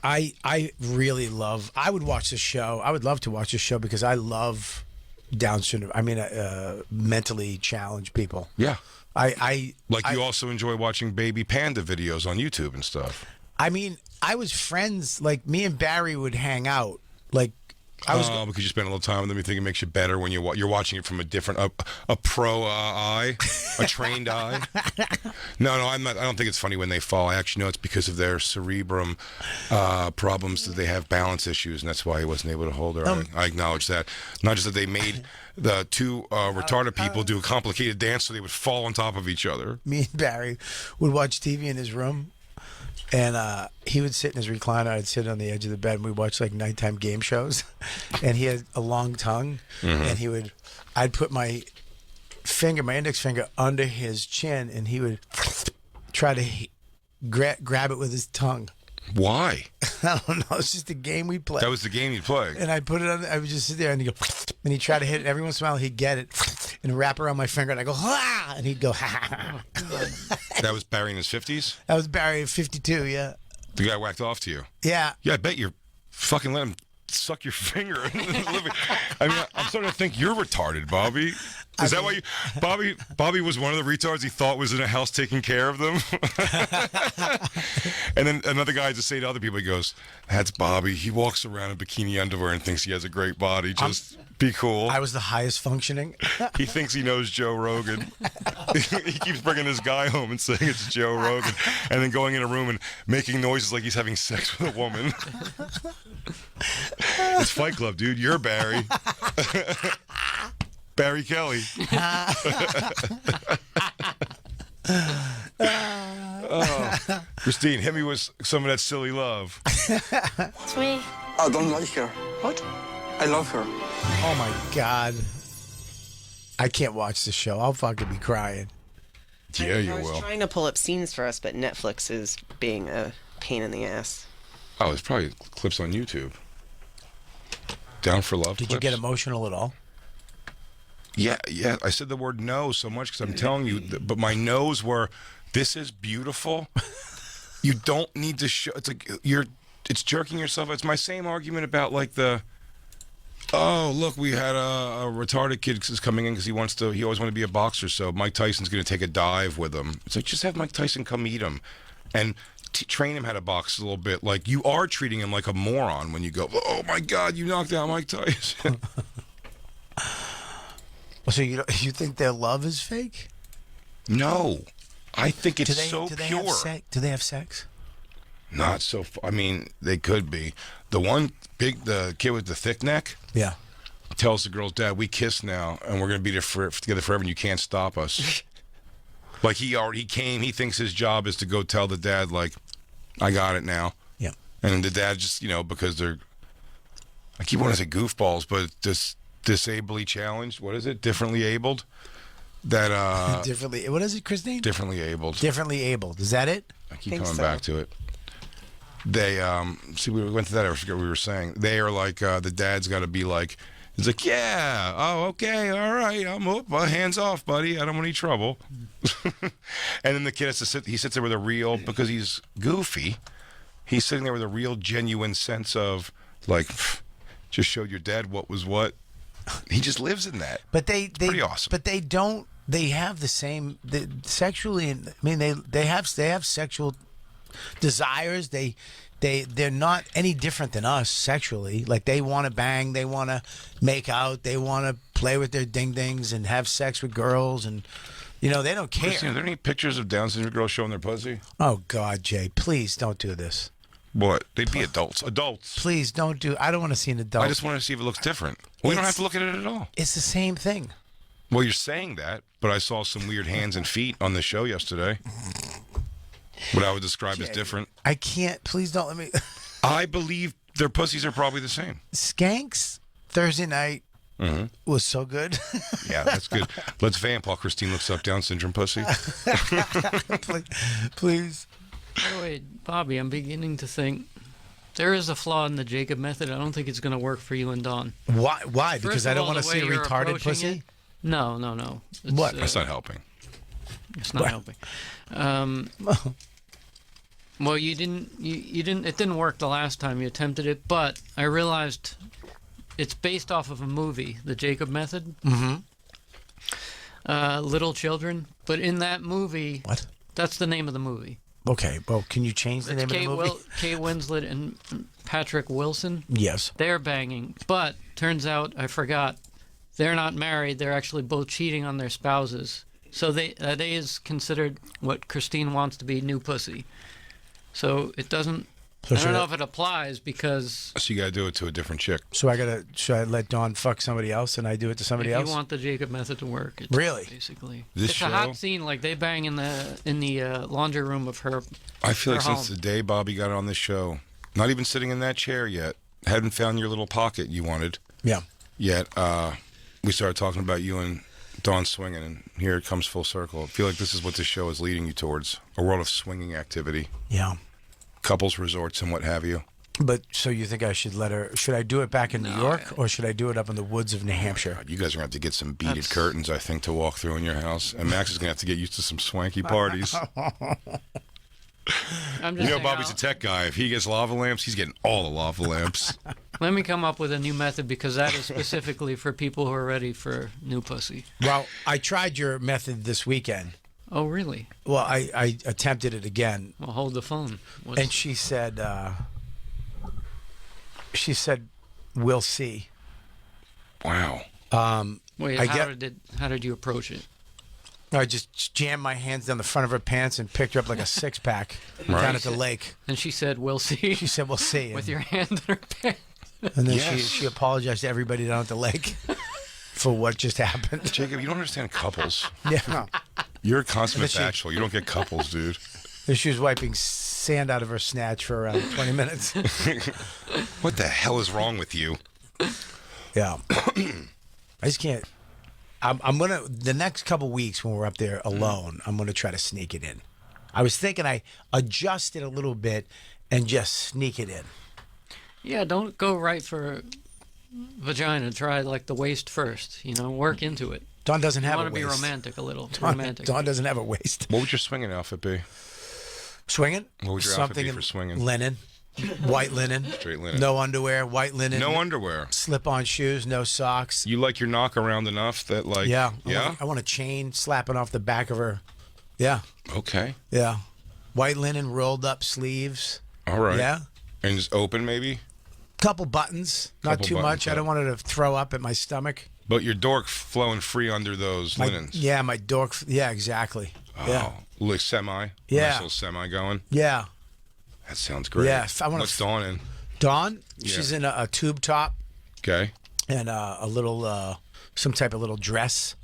I really love. I would watch this show. I would love to watch this show because I love Down syndrome. I mean, mentally challenged people. Yeah. You also enjoy watching baby panda videos on YouTube and stuff. I mean, I was friends. Like me and Barry would hang out. Like Because you spend a little time with them, you think it makes you better when you're watching it from a different, a pro eye, a trained eye. No, I'm not. I don't think it's funny when they fall. I actually know it's because of their cerebrum problems that they have balance issues, and that's why he wasn't able to hold her. I acknowledge that. Not just that they made the two retarded people do a complicated dance so they would fall on top of each other. Me and Barry would watch TV in his room. And he would sit in his recliner. I'd sit on the edge of the bed, and we'd watch like nighttime game shows. And he had a long tongue, and I'd put my index finger under his chin, and he would try to grab it with his tongue. Why? I don't know. It's just a game we play. That was the game you played. And I put it on. I would just sit there, and he'd go, and he'd try to hit it. Every once in a while, he'd get it and wrap around my finger, and I go, ah, and he'd go, ha. That was Barry in his 50s? That was Barry at 52, yeah. The guy whacked off to you? Yeah. Yeah, I bet you're fucking let him suck your finger. I mean, I'm starting to think you're retarded, Bobby. Is that why you... Bobby was one of the retards he thought was in a house taking care of them? And then another guy just say to other people, he goes, that's Bobby. He walks around in bikini underwear and thinks he has a great body. Just be cool. I was the highest functioning. He thinks he knows Joe Rogan. He keeps bringing this guy home and saying it's Joe Rogan, and then going in a room and making noises like he's having sex with a woman. It's Fight Club, dude. You're Barry. Barry Kelly. Christine, hit me with some of that silly love. It's me. I don't like her. What? I love her. Oh my God. I can't watch the show. I'll fucking be crying. Yeah, you I was will. trying to pull up scenes for us, but Netflix is being a pain in the ass. Oh, there's probably clips on YouTube. Down for Love. Did you get emotional at all? Yeah. I said the word no so much because I'm telling you, but my no's were, this is beautiful. You don't need to show. It's like it's jerking yourself. It's my same argument about like oh, look, we had a retarded kid who's coming in because he always wanted to be a boxer, so Mike Tyson's going to take a dive with him. It's like, just have Mike Tyson come eat him and train him how to box a little bit. Like, you are treating him like a moron when you go, oh my God, you knocked out Mike Tyson. So you think their love is fake? No. I think it's so do they pure. Do they have sex? Not so. I mean, they could be. The kid with the thick neck. Yeah. Tells the girl's dad, "We kiss now, and we're gonna be together forever, and you can't stop us." Like he came. He thinks his job is to go tell the dad, like, "I got it now." Yeah. And the dad just, because they're, I keep wanting to say goofballs, but disably challenged. What is it? Differently abled. That differently. What is it, Christine? Differently abled. Differently abled. Is that it? I keep coming back to it. They we went through that. I forget what we were saying. They are like the dad's got to be like, he's like, yeah, oh okay, all right, I'm up, hands off, buddy. I don't want any trouble. And then the kid has to sit. He sits there with a real, because he's goofy. He's sitting there with a real, genuine sense of like, just showed your dad what was what. He just lives in that. But they pretty awesome. But they don't. They have the same sexually. I mean, they have sexual desires. They're not any different than us sexually. Like, they want to bang, they want to make out, they want to play with their ding-dings and have sex with girls, and they don't care. Christine, are there any pictures of Down syndrome girls showing their pussy? Oh God, Jay, please don't do this. What? They'd be adults. Please don't do. I don't want to see an adult. I just want to see if it looks different. We don't have to look at it at all. It's the same thing. Well, you're saying that, but I saw some weird hands and feet on the show yesterday. What I would describe as different. I can't. Please don't let me. I believe their pussies are probably the same. Skanks Thursday night was so good. Yeah, that's good. Let's vamp while Christine looks up Down syndrome pussy. Please. By the way, Bobby, I'm beginning to think there is a flaw in the Jacob method. I don't think it's going to work for you and Dawn. Why? Because I don't want to see a retarded pussy? No. What? That's not helping. It's not helping. Well, you didn't. It didn't work the last time you attempted it, but I realized it's based off of a movie, The Jacob Method. Mm-hmm. Little Children, but in that movie, what? That's the name of the movie. Okay, well, can you change the name of the movie? Kate Winslet and Patrick Wilson. Yes. They're banging. But turns out, I forgot, they're not married. They're actually both cheating on their spouses. So they is considered what Christine wants to be new pussy. So it doesn't... I don't know if it applies because... So you got to do it to a different chick. So should I let Dawn fuck somebody else and I do it to somebody else? If you want the Jacob method to work. It's really? Basically. It's a hot scene. Like, they bang in the laundry room of her I feel like home. since the day Bobby got on this show, not even sitting in that chair yet, hadn't found your little pocket you wanted. Yeah. Yet, we started talking about you and Dawn swinging, and here it comes full circle. I feel like this is what this show is leading you towards, a world of swinging activity. Yeah. Couples resorts and what have you. But so you think I should let her? Should I do it back in New York, or should I do it up in the woods of New Hampshire? God, you guys are gonna have to get some beaded curtains, I think, to walk through in your house, and Max is gonna have to get used to some swanky parties. I'm you know, Bobby's a tech guy. If he gets lava lamps, he's getting all the lava lamps. Let me come up with a new method because that is specifically for people who are ready for new pussy. Well, I tried your method this weekend. Oh, really? Well, I attempted it again. Well, hold the phone. And she said, we'll see. Wow. Wait, how did you approach it? I just jammed my hands down the front of her pants and picked her up like a six-pack down at the lake. And she said, we'll see. She said, we'll see. With your hand in her pants. And then she apologized to everybody down at the lake for what just happened. Jacob, you don't understand couples. Yeah. You're a consummate bachelor. You don't get couples, dude. And she was wiping sand out of her snatch for around 20 minutes. What the hell is wrong with you? Yeah. I just can't. I'm going to, the next couple weeks when we're up there alone, I'm going to try to sneak it in. I was thinking I adjust it a little bit and just sneak it in. Yeah, don't go right for vagina. Try like the waist first. You know, work into it. Dawn doesn't have a waist. You want to be romantic a little. Dawn doesn't have a waist. What would your swinging outfit be? Swinging? What would your outfit be for swinging? Linen. White linen. Straight linen. No underwear. White linen. No underwear. Slip-on shoes. No socks. You like your knock around enough that like... Yeah. Yeah? I want a chain slapping off the back of her. Yeah. Okay. Yeah. White linen, rolled up sleeves. All right. Yeah. And just open maybe? Couple buttons. Not too much. I don't want her to throw up at my stomach. But your dork flowing free under those linens. Yeah, my dork. Yeah, exactly. Oh, yeah. Like semi? Yeah. Nice little semi going? Yeah. That sounds great. Yeah. What's Dawn in? Dawn? Yeah. She's in a tube top. Okay. And a little, some type of little dress.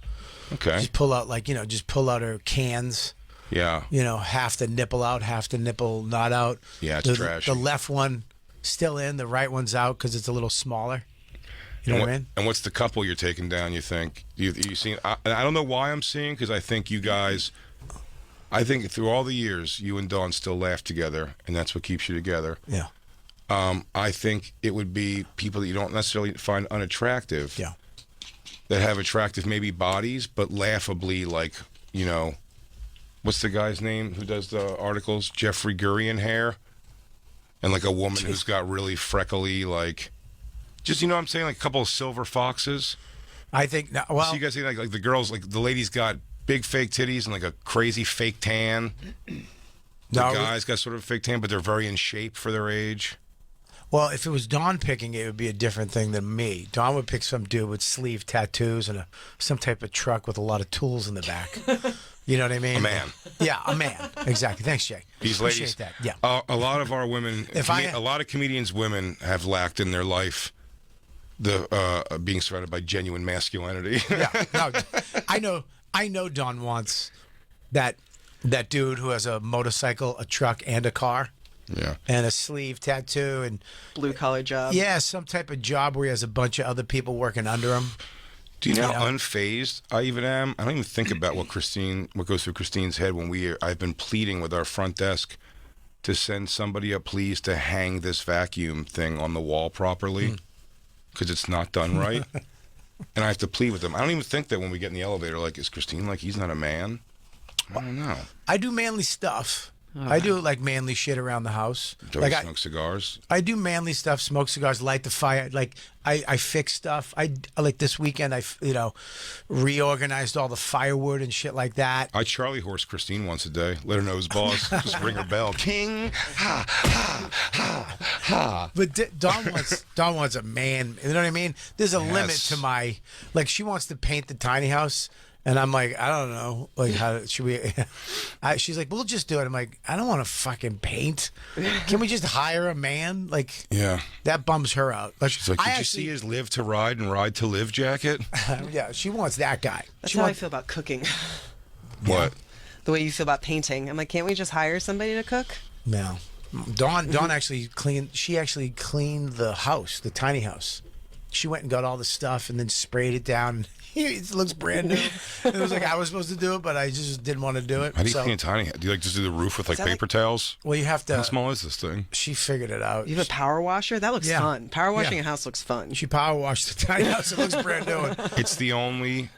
Okay. Just pull out, just pull out her cans. Yeah. Half the nipple out, half the nipple not out. Yeah, it's trash. The left one still in, the right one's out because it's a little smaller. You know what I mean? And what's the couple you're taking down, you think? You seen? I don't know why I'm seeing, because I think you guys, I think through all the years, you and Dawn still laugh together, and that's what keeps you together. Yeah. I think it would be people that you don't necessarily find unattractive. Yeah. That have attractive maybe bodies, but laughably what's the guy's name who does the articles? Jeffrey Gurian hair. And like a woman who's got really freckly, just, you know what I'm saying? Like a couple of silver foxes. I think, so you guys see like the girls, like the ladies got big fake titties and like a crazy fake tan. The guys got sort of a fake tan, but they're very in shape for their age. Well, if it was Dawn picking, it would be a different thing than me. Dawn would pick some dude with sleeve tattoos and some type of truck with a lot of tools in the back. You know what I mean? A man. Yeah, a man. Exactly. Thanks, Jay. These Appreciate ladies. That. Yeah. A lot of our women, a lot of comedians' women have lacked in their life the being surrounded by genuine masculinity. Yeah. No, I know Dawn wants that dude who has a motorcycle, a truck, and a car. Yeah. And a sleeve tattoo and blue collar job. Yeah, some type of job where he has a bunch of other people working under him. Do you know how unfazed I even am? I don't even think about what goes through Christine's head when I've been pleading with our front desk to send somebody up, please, to hang this vacuum thing on the wall properly because it's not done right. And I have to plead with them. I don't even think that when we get in the elevator, is Christine he's not a man? I don't know. I do manly stuff. I do like manly shit around the house. Joey Like smoke cigars. I do manly stuff, smoke cigars, light the fire. Like I fix stuff. I like this weekend. Reorganized all the firewood and shit like that. I Charlie horse Christine once a day. Let her know who's boss. Just ring her bell. King. Ha ha ha ha. But Dawn wants a man. You know what I mean? There's a limit Yes. to my like. She wants to paint the tiny house. And I'm like, I don't know. Like, how should we? She's like, we'll just do it. I'm like, I don't want to fucking paint. Can we just hire a man? Like, Yeah. that bums her out. Like, She's like, did you see his live to ride and ride to live jacket? Yeah, she wants that guy. That's She how I wants- feel about cooking. What? The way you feel about painting. I'm like, can't we just hire somebody to cook? No. Dawn actually cleaned. She actually cleaned the house, the tiny house. She went and got all the stuff and then sprayed it down. It looks brand new. It was like I was supposed to do it, but I just didn't want to do it. How do you So- clean a tiny? Do you like just do the roof with like that paper towels? Well, you have to. How small is this thing? She figured it out. You have a power washer? That looks Yeah. fun. Power washing Yeah. a house looks fun. She power washed the tiny house. It looks brand new. It's the only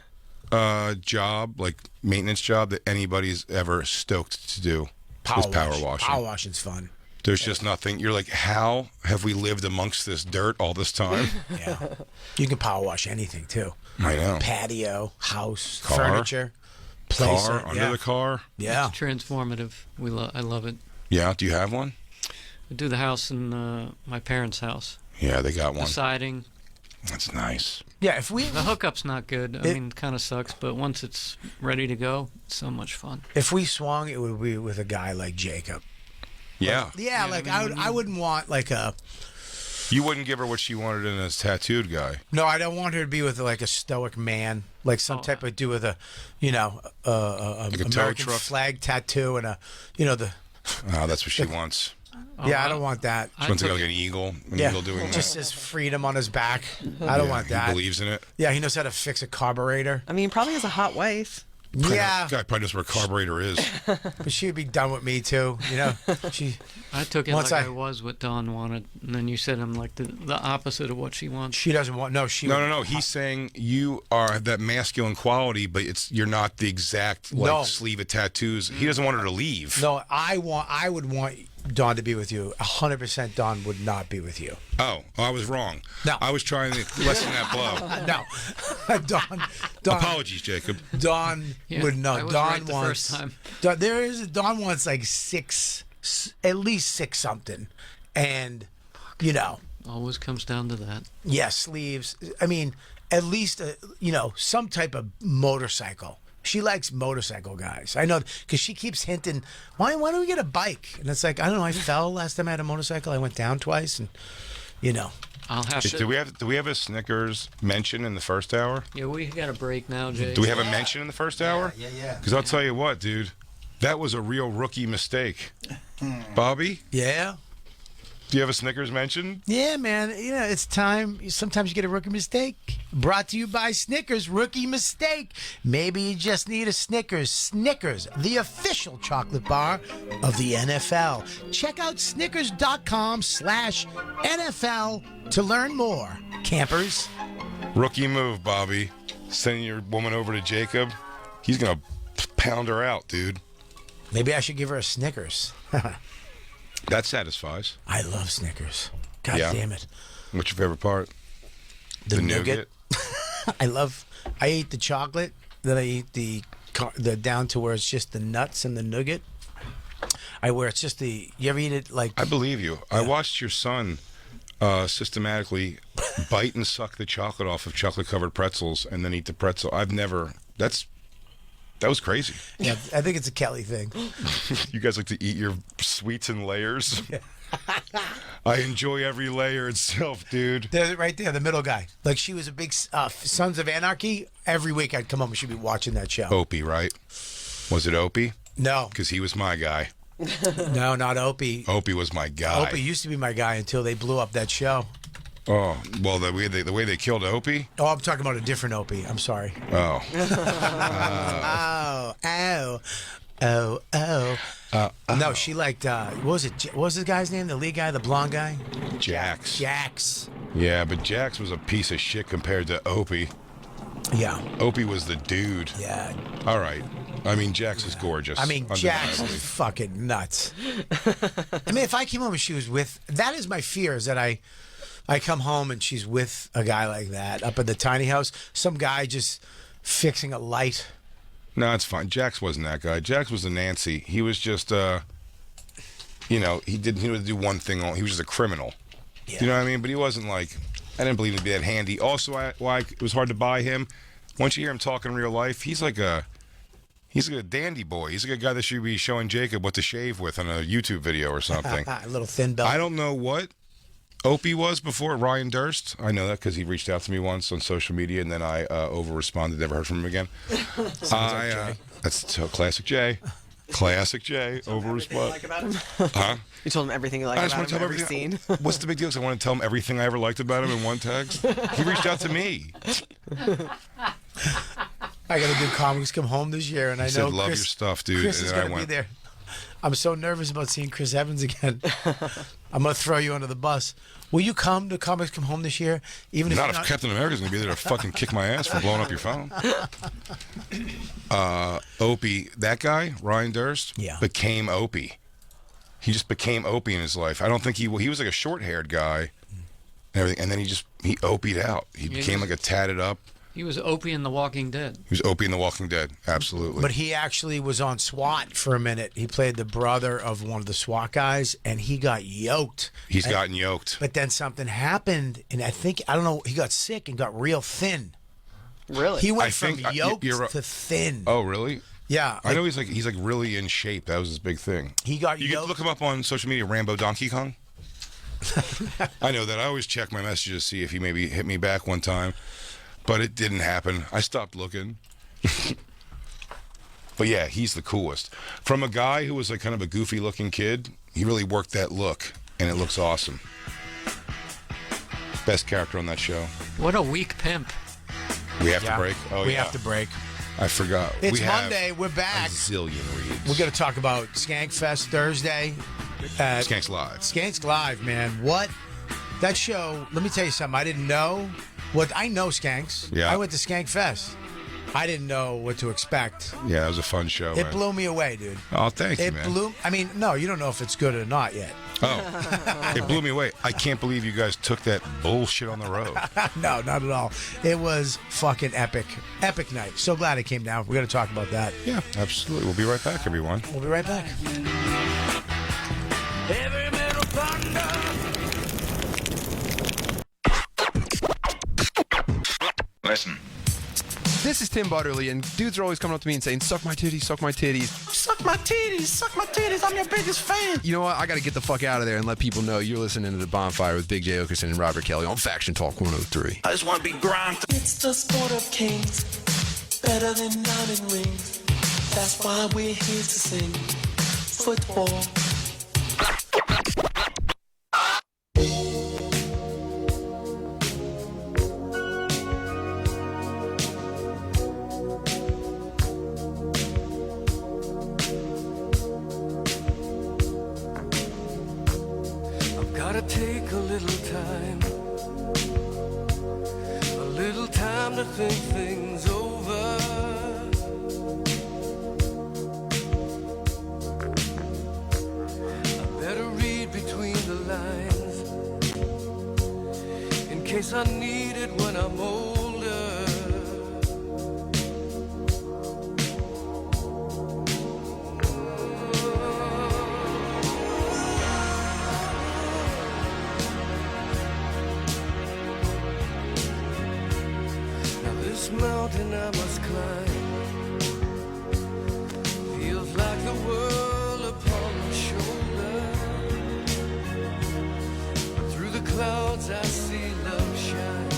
job, like maintenance job, that anybody's ever stoked to do. is power washing. Power washing's fun. There's just nothing. You're like, how have we lived amongst this dirt all this time? Yeah. You can power wash anything too. I know. Patio, house, Car. furniture, place. Car, under the car. Yeah. It's transformative. I love it. Yeah. Do you have one? I do the house in my parents' house. Yeah, they got The one. siding. That's nice. Yeah, if we The hookup's not good. I mean, kind of sucks, but once it's ready to go, it's so much fun. If we swung, it would be with a guy like Jacob. Yeah. Yeah, like I wouldn't want like a. You wouldn't give her what she wanted in a tattooed guy. No, I don't want her to be with like a stoic man, like some type of do with a, a Like a tow American truck? flag tattoo and the. Oh, that's what she wants. Yeah, I don't want that. She wants like an eagle. An eagle doing just that. his freedom on his back. I don't want that. He believes in it. Yeah, he knows how to fix a carburetor. I mean, he probably has a hot wife. Yeah, Guy probably knows where a carburetor is. but she'd be done with me too. She. I took it Once like I was what Dawn wanted, and then you said I'm like the opposite of what she wants. She doesn't want. No, she. No. He's saying you are that masculine quality, but you're not the exact like sleeve of tattoos. He doesn't want her to leave. No, I would want Dawn to be with you. 100% Dawn would not be with you. Oh, I was wrong. No. I was trying to lessen that blow. No. Dawn. Apologies, Jacob. Dawn Yeah, would not. I was Dawn right the wants. first time. Dawn wants like at least six something, and Always comes down to that. yeah, sleeves. I mean, at least some type of motorcycle. She likes motorcycle guys. I know because she keeps hinting, why don't we get a bike? And it's like, I don't know. I fell last time I had a motorcycle. I went down twice, and I'll have to. Do we have a Snickers mention in the first hour? Yeah, we got a break now, Jay. Do we have a mention in the first hour? Yeah. Because I'll tell you what, dude, that was a real rookie mistake. Bobby, Yeah. do you have a Snickers mention? Yeah, man. It's time. Sometimes you get a rookie mistake. Brought to you by Snickers. Rookie mistake. Maybe you just need a Snickers. Snickers, the official chocolate bar of the NFL. Check out Snickers.com/NFL to learn more. Campers. Rookie move, Bobby. Sending your woman over to Jacob. He's gonna pound her out, dude. Maybe I should give her a Snickers. That satisfies. I love Snickers. God Yeah. damn it. What's your favorite part? The nougat. I eat the chocolate, then I eat the down to where it's just the nuts and the nougat. Where it's just you ever eat it like? I believe you. I watched your son systematically bite and suck the chocolate off of chocolate-covered pretzels and then eat the pretzel. That was crazy. Yeah, I think it's a Kelly thing. You guys like to eat your sweets in layers? I enjoy every layer itself, dude. They're right there, the middle guy. Like she was a big Sons of Anarchy. Every week I'd come home and she'd be watching that show. Opie, right? Was it Opie? No. Because he was my guy. No, not Opie. Opie was my guy. Opie used to be my guy until they blew up that show. Oh, well, the way they killed Opie? Oh, I'm talking about a different Opie. I'm sorry. Oh. No, she liked, what was it? What was the guy's name? The lead guy, the blonde guy? Jax. Jax. Yeah, but Jax was a piece of shit compared to Opie. Yeah. Opie was the dude. Yeah. All right. I mean, Jax is gorgeous. I mean, Jax undeniably. is fucking nuts. I mean, if I came home and she was with, that is my fear, is that I come home and she's with a guy like that up in the tiny house. Some guy just fixing a light. No, it's fine. Jax wasn't that guy. Jax was a Nancy. He was just, he would do one thing. He was just a criminal. Yeah. You know what I mean? But he wasn't like, I didn't believe him to be that handy. Also, why it was hard to buy him. Once you hear him talk in real life, he's like a dandy boy. He's like a guy that should be showing Jacob what to shave with on a YouTube video or something. A little thin belt. I don't know what Opie was before, Ryan Durst. I know that because he reached out to me once on social media, and then I over-responded, never heard from him again. That's so classic Jay. Classic Jay, over-respond. Huh? You told him everything you like about him every scene. What's the big deal? Because I want to tell him everything I ever liked about him in one text. He reached out to me. I got to do Comics Come Home this year, and I He know said, love Chris, your stuff, dude. Chris And is then I going to be went, there. I'm so nervous about seeing Chris Evans again. I'm going to throw you under the bus. Will you come to Comics Come Home this year? Even if not you're if not... Captain America's going to be there to fucking kick my ass for blowing up your phone. Opie, that guy, Ryan Durst, became Opie. He just became Opie in his life. I don't think he was like a short-haired guy and everything, and then he Opied out. He became like a tatted up. He was Opie in The Walking Dead. He was Opie in The Walking Dead, absolutely. But he actually was on SWAT for a minute. He played the brother of one of the SWAT guys, and he got yoked. He's gotten yoked. But then something happened, and I don't know, he got sick and got real thin. Really? He went from yoked to thin. Oh, really? Yeah. I know he's like really in shape. That was his big thing. He got You can look him up on social media, Rambo Donkey Kong. I know that. I always check my messages to see if he maybe hit me back one time. But it didn't happen. I stopped looking. But yeah, he's the coolest. From a guy who was like kind of a goofy looking kid, he really worked that look, and it looks awesome. Best character on that show. What a weak pimp. We have to break? Oh, we yeah. have to break. I forgot. It's we have Monday. We're back. A zillion reads. We're going to talk about Skankfest Thursday. Skanks Live. Skanks Live, man. What? That show, let me tell you something. I didn't know. I know Skanks. Yeah. I went to Skankfest. I didn't know what to expect. Yeah, that was a fun show. It blew me away, dude. Oh, thank you, man. No, you don't know if it's good or not yet. Oh, it blew me away. I can't believe you guys took that bullshit on the road. No, not at all. It was fucking epic. Epic night. So glad it came down. We're going to talk about that. Yeah, absolutely. We'll be right back, everyone. We'll be right back. Heavy metal thunder. Listen. This is Tim Butterly, and dudes are always coming up to me and saying, suck my titties, suck my titties. Suck my titties, I'm your biggest fan. You know what? I got to get the fuck out of there and let people know you're listening to The Bonfire with Big J. Okerson and Robert Kelly on Faction Talk 103. I just want to be grind. It's the sport of kings, better than diamond rings. That's why we're here to sing football. Gotta take a little time to think things over. I better read between the lines in case I need it when I'm older. This mountain I must climb feels like the world upon my shoulder. Through the clouds I see love shine.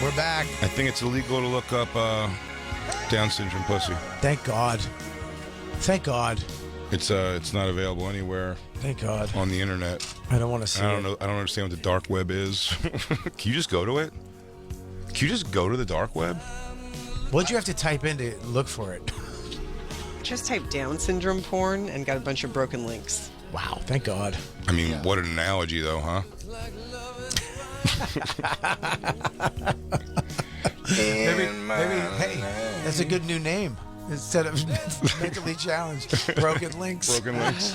We're back. I think it's illegal to look up Down syndrome pussy. Thank God. Thank God. It's not available anywhere. Thank God. On the internet. I don't want to see it. I don't understand what the dark web is. Can you just go to it? Can you just go to the dark web? What'd you have to type in to look for it? Just type Down syndrome porn and got a bunch of broken links. Wow, thank God. I mean, what an analogy, though, huh? Maybe, hey, that's a good new name. Instead of mentally challenged, broken links. Broken links.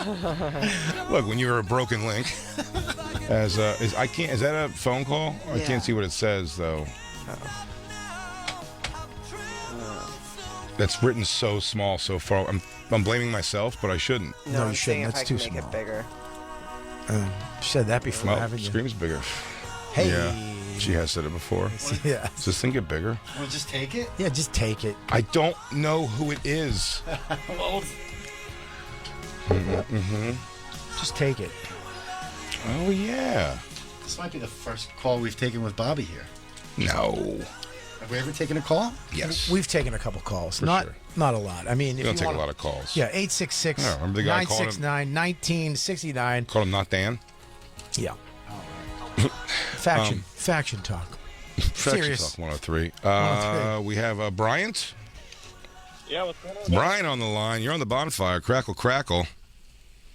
Look, when you're a broken link, is that a phone call? I Yeah. can't see what it says though. That's written so small, so far. I'm blaming myself, but I shouldn't. No, you I'm shouldn't. saying if That's I can too make small. it bigger. You said that before, Well, haven't you? Scream's bigger. Hey. Yeah, she has said it before. Yeah. Does this thing get bigger? We'll just take it? Yeah, just take it. I don't know who it is. Just take it. Oh, yeah. This might be the first call we've taken with Bobby here. No. Have we ever taken a call? Yes. We've taken a couple calls. For not sure. not a lot. I mean, You if don't you take want a lot of calls. Yeah, 866 Yeah, remember the guy calling him? 969 1969. Call him not Dan? Yeah. Faction talk. Faction Serious. Talk 103. 103. We have Bryant. Yeah, what's going on? Brian on the line. You're on the bonfire. Crackle, crackle.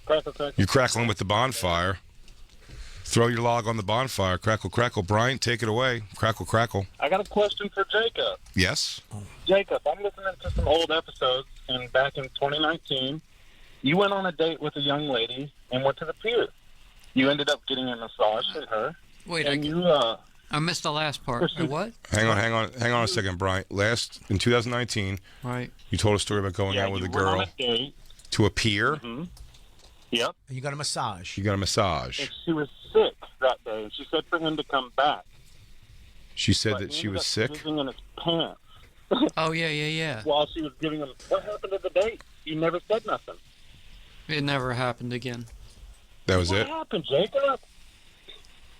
Crackle, crackle. You're crackling with the bonfire. Throw your log on the bonfire. Crackle, crackle. Brian, take it away. Crackle, crackle. I got a question for Jacob. Yes? Jacob, I'm listening to some old episodes, and back in 2019, you went on a date with a young lady and went to the pier. You ended up getting a massage with her. Wait, and I missed the last part. The what? Hang on a second, Brian. In 2019, Right. you told a story about going out with a you went on girl a date. to a pier. Mm-hmm. Yep. You got a massage. You got a massage. And she was sick that day, and she said for him to come back. She said But that he she ended was up sick. jizzing in his pants Oh, yeah. while she was giving him. What happened to the date? You never said nothing. It never happened again. That was What it? happened, Jacob?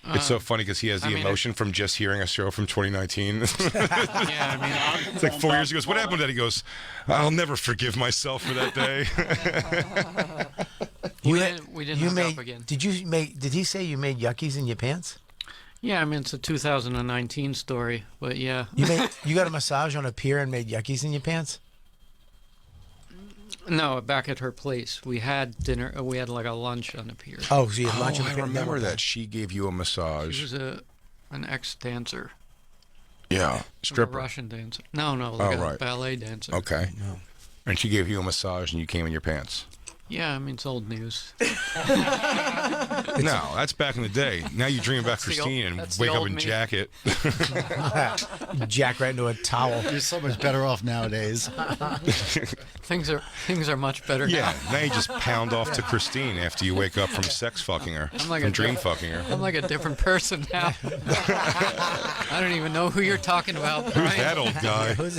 It's so funny because he has the I mean, emotion from just hearing a show from 2019. Yeah, I mean, It's like 4 years ago. He goes, what happened to that? He goes, I'll never forgive myself for that day. we didn't hook made, up again. Did he say you made yuckies in your pants? Yeah, I mean, it's a 2019 story, but yeah. You got a massage on a pier and made yuckies in your pants? No, back at her place. We had dinner. We had like a lunch on the pier. Oh, so you had lunch on the I pier? remember that. She gave you a She massage. was an ex-dancer. Yeah. A Stripper. Russian dancer. No, like a right. ballet dancer. Okay. And she gave you a massage and you came in your pants. Yeah, I mean, it's old news. No, that's back in the day. Now you dream about That's the Christine old- and that's the wake up old in me. jacket. Jack right into a towel. You're so much better off nowadays. Things are much better Yeah, now. now you just pound off to Christine after you wake up from sex fucking her, I'm like from a dream diff- fucking her. I'm like a different person now. I don't even know who you're talking about. Who's Brian. that old guy? Who's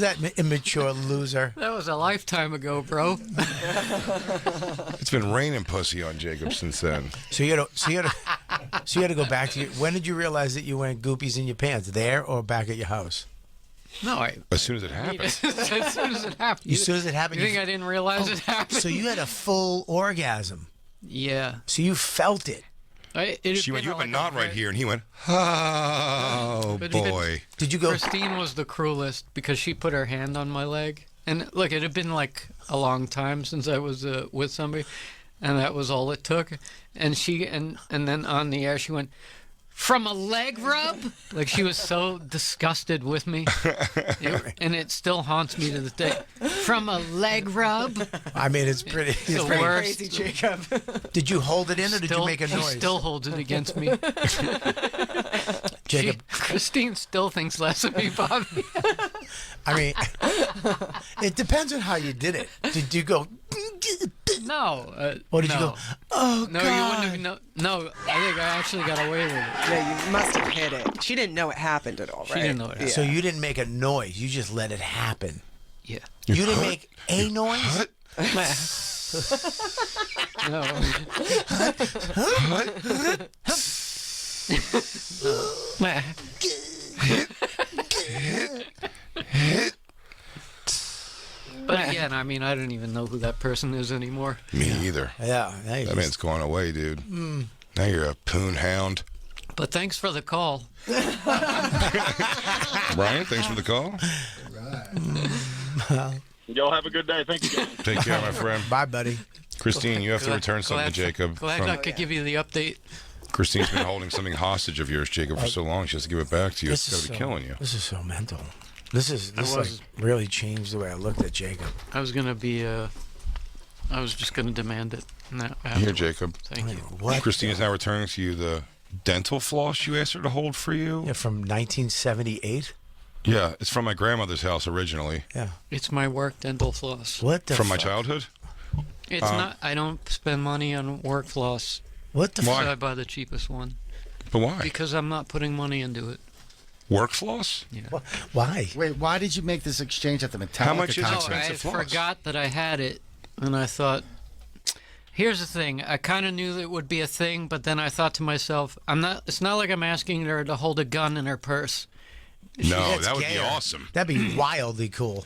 that immature loser? That was a lifetime ago, bro. It's been raining pussy on Jacob since then. So you had to go back to when did you realize that you went goopies in your pants? There or back at your house? No, As soon as it happened. as soon as it happened. As soon as it happened, You think I didn't realize it happened? So you had a full orgasm. Yeah. So you felt it. She went, you have a knot right here, and he went, oh But boy. Did you go? Christine was the cruelest because she put her hand on my leg. And look, it had been like a long time since I was with somebody, and that was all it took. And she and then on the air she went, from a leg rub? Like she was so disgusted with me, and it still haunts me to this day. From a leg rub? I mean, it's pretty. It's the pretty worst. Crazy, Jacob. Did you hold it in, or did you make a She noise? still holds it against me. Jacob. Christine still thinks less of me, Bobby. I mean, it depends on how you did it. Did you go? No. Or did no. you go? Oh No, God. you wouldn't have. No, I think I actually got away with it. Yeah, you must have hit it. She didn't know it happened at all, right? She didn't know it happened. So you didn't make a noise. You just let it happen. Yeah. You didn't make a noise. No. But again, I mean, I don't even know who that person is anymore. Me either. Yeah. That man's gone away, dude. Now you're a poon hound. But thanks for the call. Brian, thanks for the call. Y'all have a good day. Thank you, guys. Take care, my friend. Bye, buddy. Christine, you have to return something to Jacob. Glad I could give you the update. Christine's been holding something hostage of yours, Jacob, for so long. She has to give it back to you. It's got to be killing you. This is so mental. This like really changed the way I looked at Jacob. I was gonna be. I was just gonna demand it. Here, Jacob. Thank you. What? Christine is now returning to you the dental floss you asked her to hold for you. Yeah, from 1978. Yeah, it's from my grandmother's house originally. Yeah. It's my work dental floss. What the From my fuck? childhood? It's not. I don't spend money on work floss. What the Why? So I buy the cheapest one. But why? Because I'm not putting money into it. Work floss? Yeah. Why? Wait, why did you make this exchange at the Metallica How much is concert? I expensive floss? forgot that I had it, and I thought, here's the thing. I kind of knew that it would be a thing, but then I thought to myself, it's not like I'm asking her to hold a gun in her purse. No, that would be awesome. That'd be wildly cool.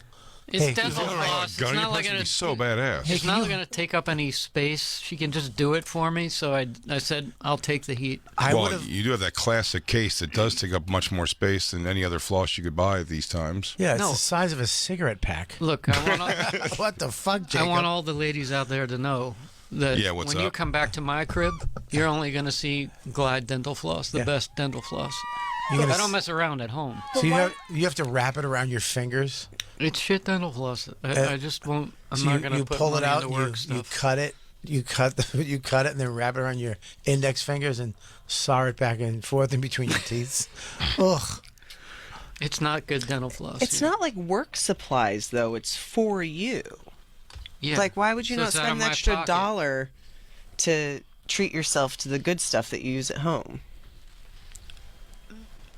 It's Hey, dental floss. It's Gun in your not like purse would gonna be so badass. It's not going to take up any space. She can just do it for me. So I said, I'll take the heat. Well, you do have that classic case that does take up much more space than any other floss you could buy at these times. Yeah, it's the size of a cigarette pack. Look, I want all, what the fuck, Jacob? I want all the ladies out there to know that what's when you up? come back to my crib, you're only going to see Glide dental floss, the best dental floss. You're gonna I don't mess around at home. So you have to wrap it around your fingers. It's shit dental floss. I just won't. I'm So not you going to put pull money it out. into work stuff. You cut it. You cut it, and then wrap it around your index fingers and saw it back and forth in between your teeth. Ugh. It's not good dental floss. It's not like work supplies, though. It's for you. Yeah. Like, why would you So not it's out spend of an my extra pocket. $1 to treat yourself to the good stuff that you use at home?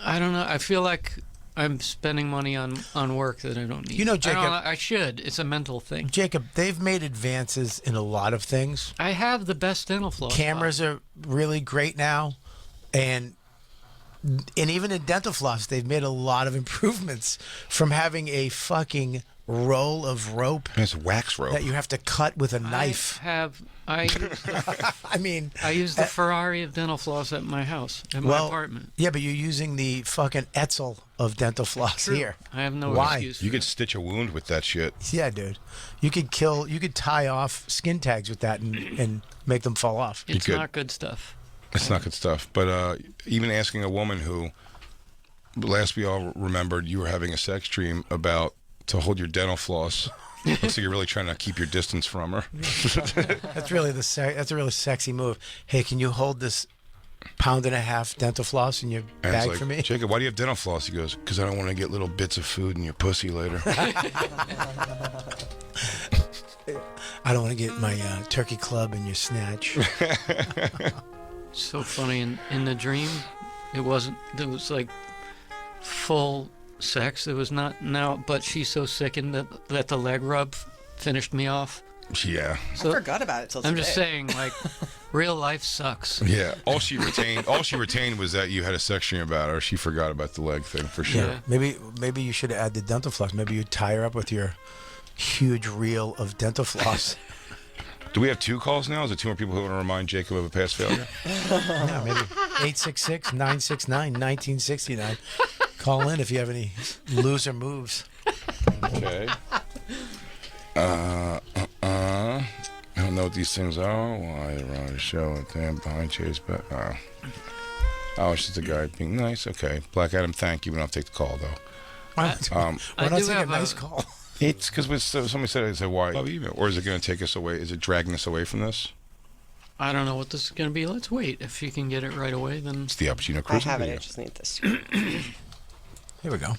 I don't know. I feel like I'm spending money on work that I don't need. You know, Jacob- I should. It's a mental thing. Jacob, they've made advances in a lot of things. I have the best dental floss. Cameras are really great now, and even in dental floss, they've made a lot of improvements from having a fucking roll of rope. It's wax rope that you have to cut with a knife. I use the, I use the Ferrari of dental floss at my house, at my apartment. Yeah, but you're using the fucking Etzel of dental floss True. here. I have no Why? excuse. You could stitch a wound with that shit. Yeah, dude. You could tie off skin tags with that and make them fall off. It's not good stuff. It's not good stuff. But even asking a woman who, last we all remembered, you were having a sex dream about to hold your dental floss. Looks like you're really trying to keep your distance from her. That's really that's a really sexy move. Hey, can you hold this £1.50 dental floss in your And bag it's like, for me? Jacob, why do you have dental floss? He goes, because I don't want to get little bits of food in your pussy later. I don't want to get my turkey club in your snatch. So funny. In the dream, it was like full sex. It was not now, but she's so sickened that the leg rub finished me off. Yeah. I forgot about it till I'm today. just saying, like, real life sucks. Yeah. All she retained was that you had a sex dream about her. She forgot about the leg thing for sure. Yeah. Maybe you should add the dental floss. Maybe you tie her up with your huge reel of dental floss. Do we have 2 calls now? Is it 2 more people who want to remind Jacob of a past failure? Yeah, maybe 866-969-1969. Call in if you have any loser moves. Okay. I don't know what these things are. Why run a show and then behind Chase, but oh, it's just a guy being nice. Okay, Black Adam, thank you. We don't have to take the call though. Why not take a nice call? It's because somebody said it. I said, why? Or is it going to take us away? Is it dragging us away from this? I don't know what this is going to be. Let's wait. If you can get it right away, then it's the Appuccino I Cruising have it. video. I just need this. Here we go.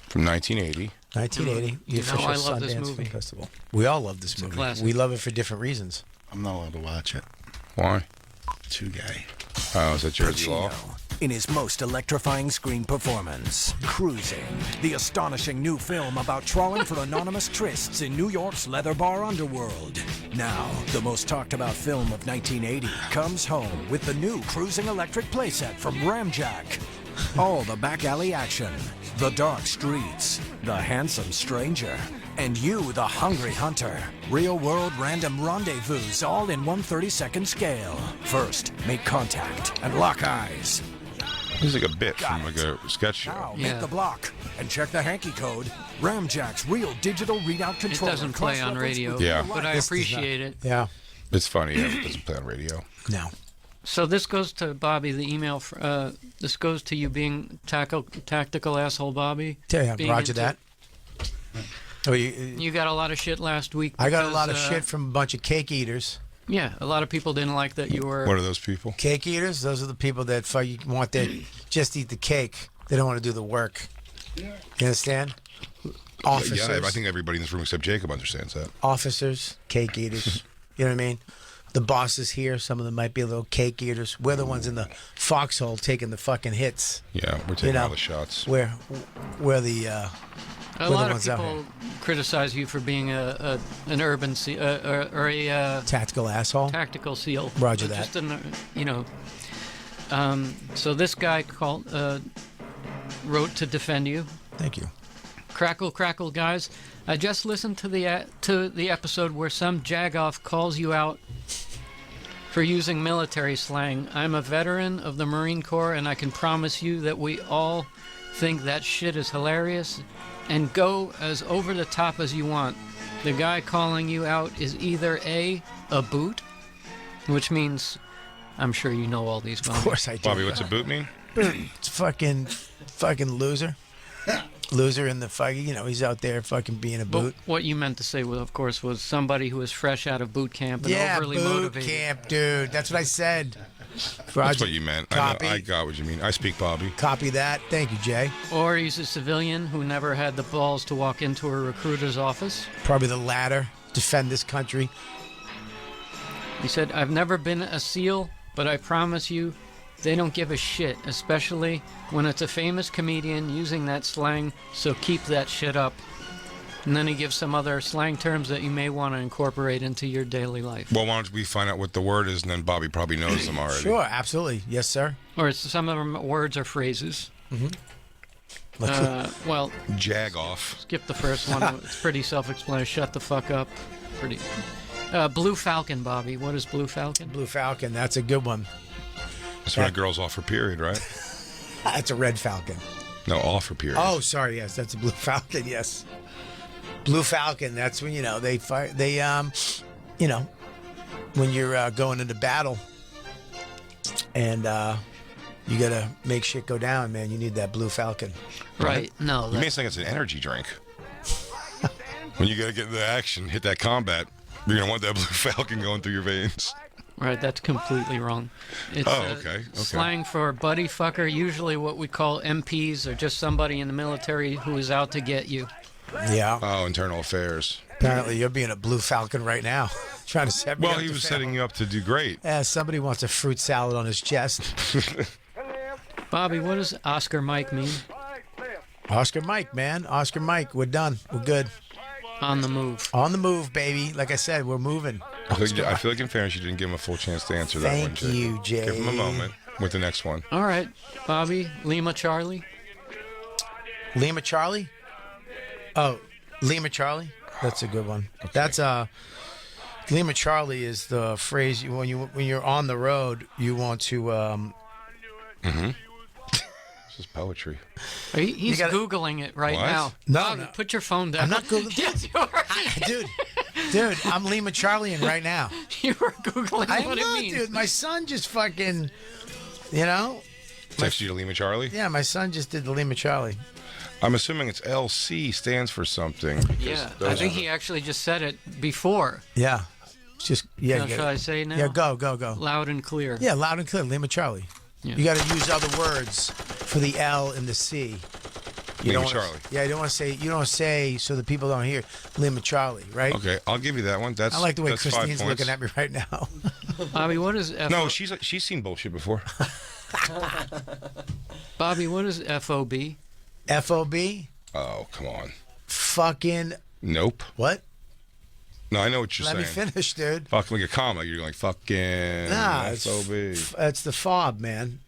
From 1980. 1980, the official I love this Sundance movie. Film Festival. We all love this It's a movie. classic. We love it for different reasons. I'm not allowed to watch it. Why? Too gay. Oh, is that Jersey Law? In his most electrifying screen performance, Cruising, the astonishing new film about trawling for anonymous trysts in New York's leather bar underworld. Now, the most talked about film of 1980 comes home with the new Cruising electric playset from Ramjack. All the back alley action, the dark streets, the handsome stranger, and you, the hungry hunter. Real-world random rendezvous, all in 1/32nd scale. First, make contact and lock eyes. This is like a bit from like a sketch show. Now, make the block and check the hanky code. Ramjack's real digital readout It controller. doesn't play on radio, Yeah. but I appreciate it. Yeah. It's funny. Yeah, it doesn't play on radio. No. So this goes to Bobby, the email. This goes to you being tactical asshole, Bobby. Yeah, Being roger into- that. Oh, You got a lot of shit last week. I got a because, lot of shit from a bunch of cake eaters. Yeah, a lot of people didn't like that you were. What are those people? Cake eaters? Those are the people that want to just eat the cake. They don't want to do the work. You understand? Officers. Yeah, I think everybody in this room except Jacob understands that. Officers, cake eaters. You know what I mean? The bosses here, some of them might be little cake eaters. We're the ones in the foxhole taking the fucking hits. Yeah, we're taking all the shots. We're the A we're lot the of ones out people here. criticize you for being an urban or a Tactical asshole. tactical seal. Roger But that. Just so this guy wrote to defend you. Thank you. Crackle, crackle, guys! I just listened to the episode where some jagoff calls you out for using military slang. I'm a veteran of the Marine Corps, and I can promise you that we all think that shit is hilarious. And go as over the top as you want. The guy calling you out is either a boot, which means, I'm sure you know all these. Of course I do. Bobby, what's a boot mean? It's fucking loser. Loser in the fucking, he's out there fucking being a boot. But what you meant to say, of course, was somebody who was fresh out of boot camp and Yeah, overly boot motivated. camp, dude. That's what I said. That's Roger. what you meant. Copy. I got what you mean. I speak Bobby. Copy that. Thank you, Jay. Or he's a civilian who never had the balls to walk into a recruiter's office. Probably the latter. Defend this country. He said, I've never been a SEAL, but I promise you, they don't give a shit, especially when it's a famous comedian using that slang, so keep that shit up. And then he gives some other slang terms that you may want to incorporate into your daily life. Well, why don't we find out what the word is, and then Bobby probably knows them already. Sure, absolutely. Yes, sir. Or some of them words or phrases. Well, Jag off. Skip the first one. It's pretty self-explanatory. Shut the fuck up. Pretty. Blue Falcon, Bobby. What is Blue Falcon? Blue Falcon. That's a good one. That's when a girl's off her period, right? That's a red falcon. No, off her period. Oh, sorry. Yes, that's a blue falcon. Yes. Blue Falcon. That's when they fire. They when you're going into battle, and you gotta make shit go down, man. You need that Blue Falcon. Right. No. You may think it's an energy drink. When you gotta get into action, hit that combat, you're gonna want that Blue Falcon going through your veins. Right, that's completely wrong. It's okay. Slang for buddy fucker, usually what we call MPs or just somebody in the military who is out to get you. Yeah. Oh, internal affairs. Apparently, you're being a Blue Falcon right now, trying to set me up. Well, he to was fail. setting you up to do great. Yeah, somebody wants a fruit salad on his chest. Bobby, what does Oscar Mike mean? Oscar Mike, man. Oscar Mike. We're done. We're good. On the move. On the move, baby. Like I said, we're moving. I feel like in fairness, you didn't give him a full chance to answer that one, Thank Jay. you, Jay. Give him a moment with the next one. All right, Bobby, Lima Charlie. Lima Charlie? Oh, Lima Charlie? That's a good one. Okay. That's Lima Charlie is the phrase when you're on the road, you want to This is poetry. He's Googling it right What? now. No, Bobby, no. put your phone down. I'm not Googling. Yes, you are. Dude, I'm Lima Charlieing right now. You were Googling I'm what not, it means. dude. My son just fucking, Text you to Lima Charlie? Yeah, my son just did the Lima Charlie. I'm assuming it's LC stands for something. Yeah, I think he actually just said it before. Yeah. It's just, yeah. Now, shall I say it now? Yeah, go. Loud and clear. Yeah, loud and clear. Lima Charlie. Yeah. You got to use other words for the L and the C. Lima Charlie. Yeah, you don't say so the people don't hear Lima Charlie, right? Okay, I'll give you that one. That's I like the way that's 5 Christine's points. looking at me right now. Bobby, what is No, she's seen bullshit before. Bobby, what is FOB? FOB? Oh, come on. Fucking. Nope. What? No, I know what you're Let saying. me finish, dude. Fucking like a comma. You're like fucking Nah, FOB. it's the fob, man.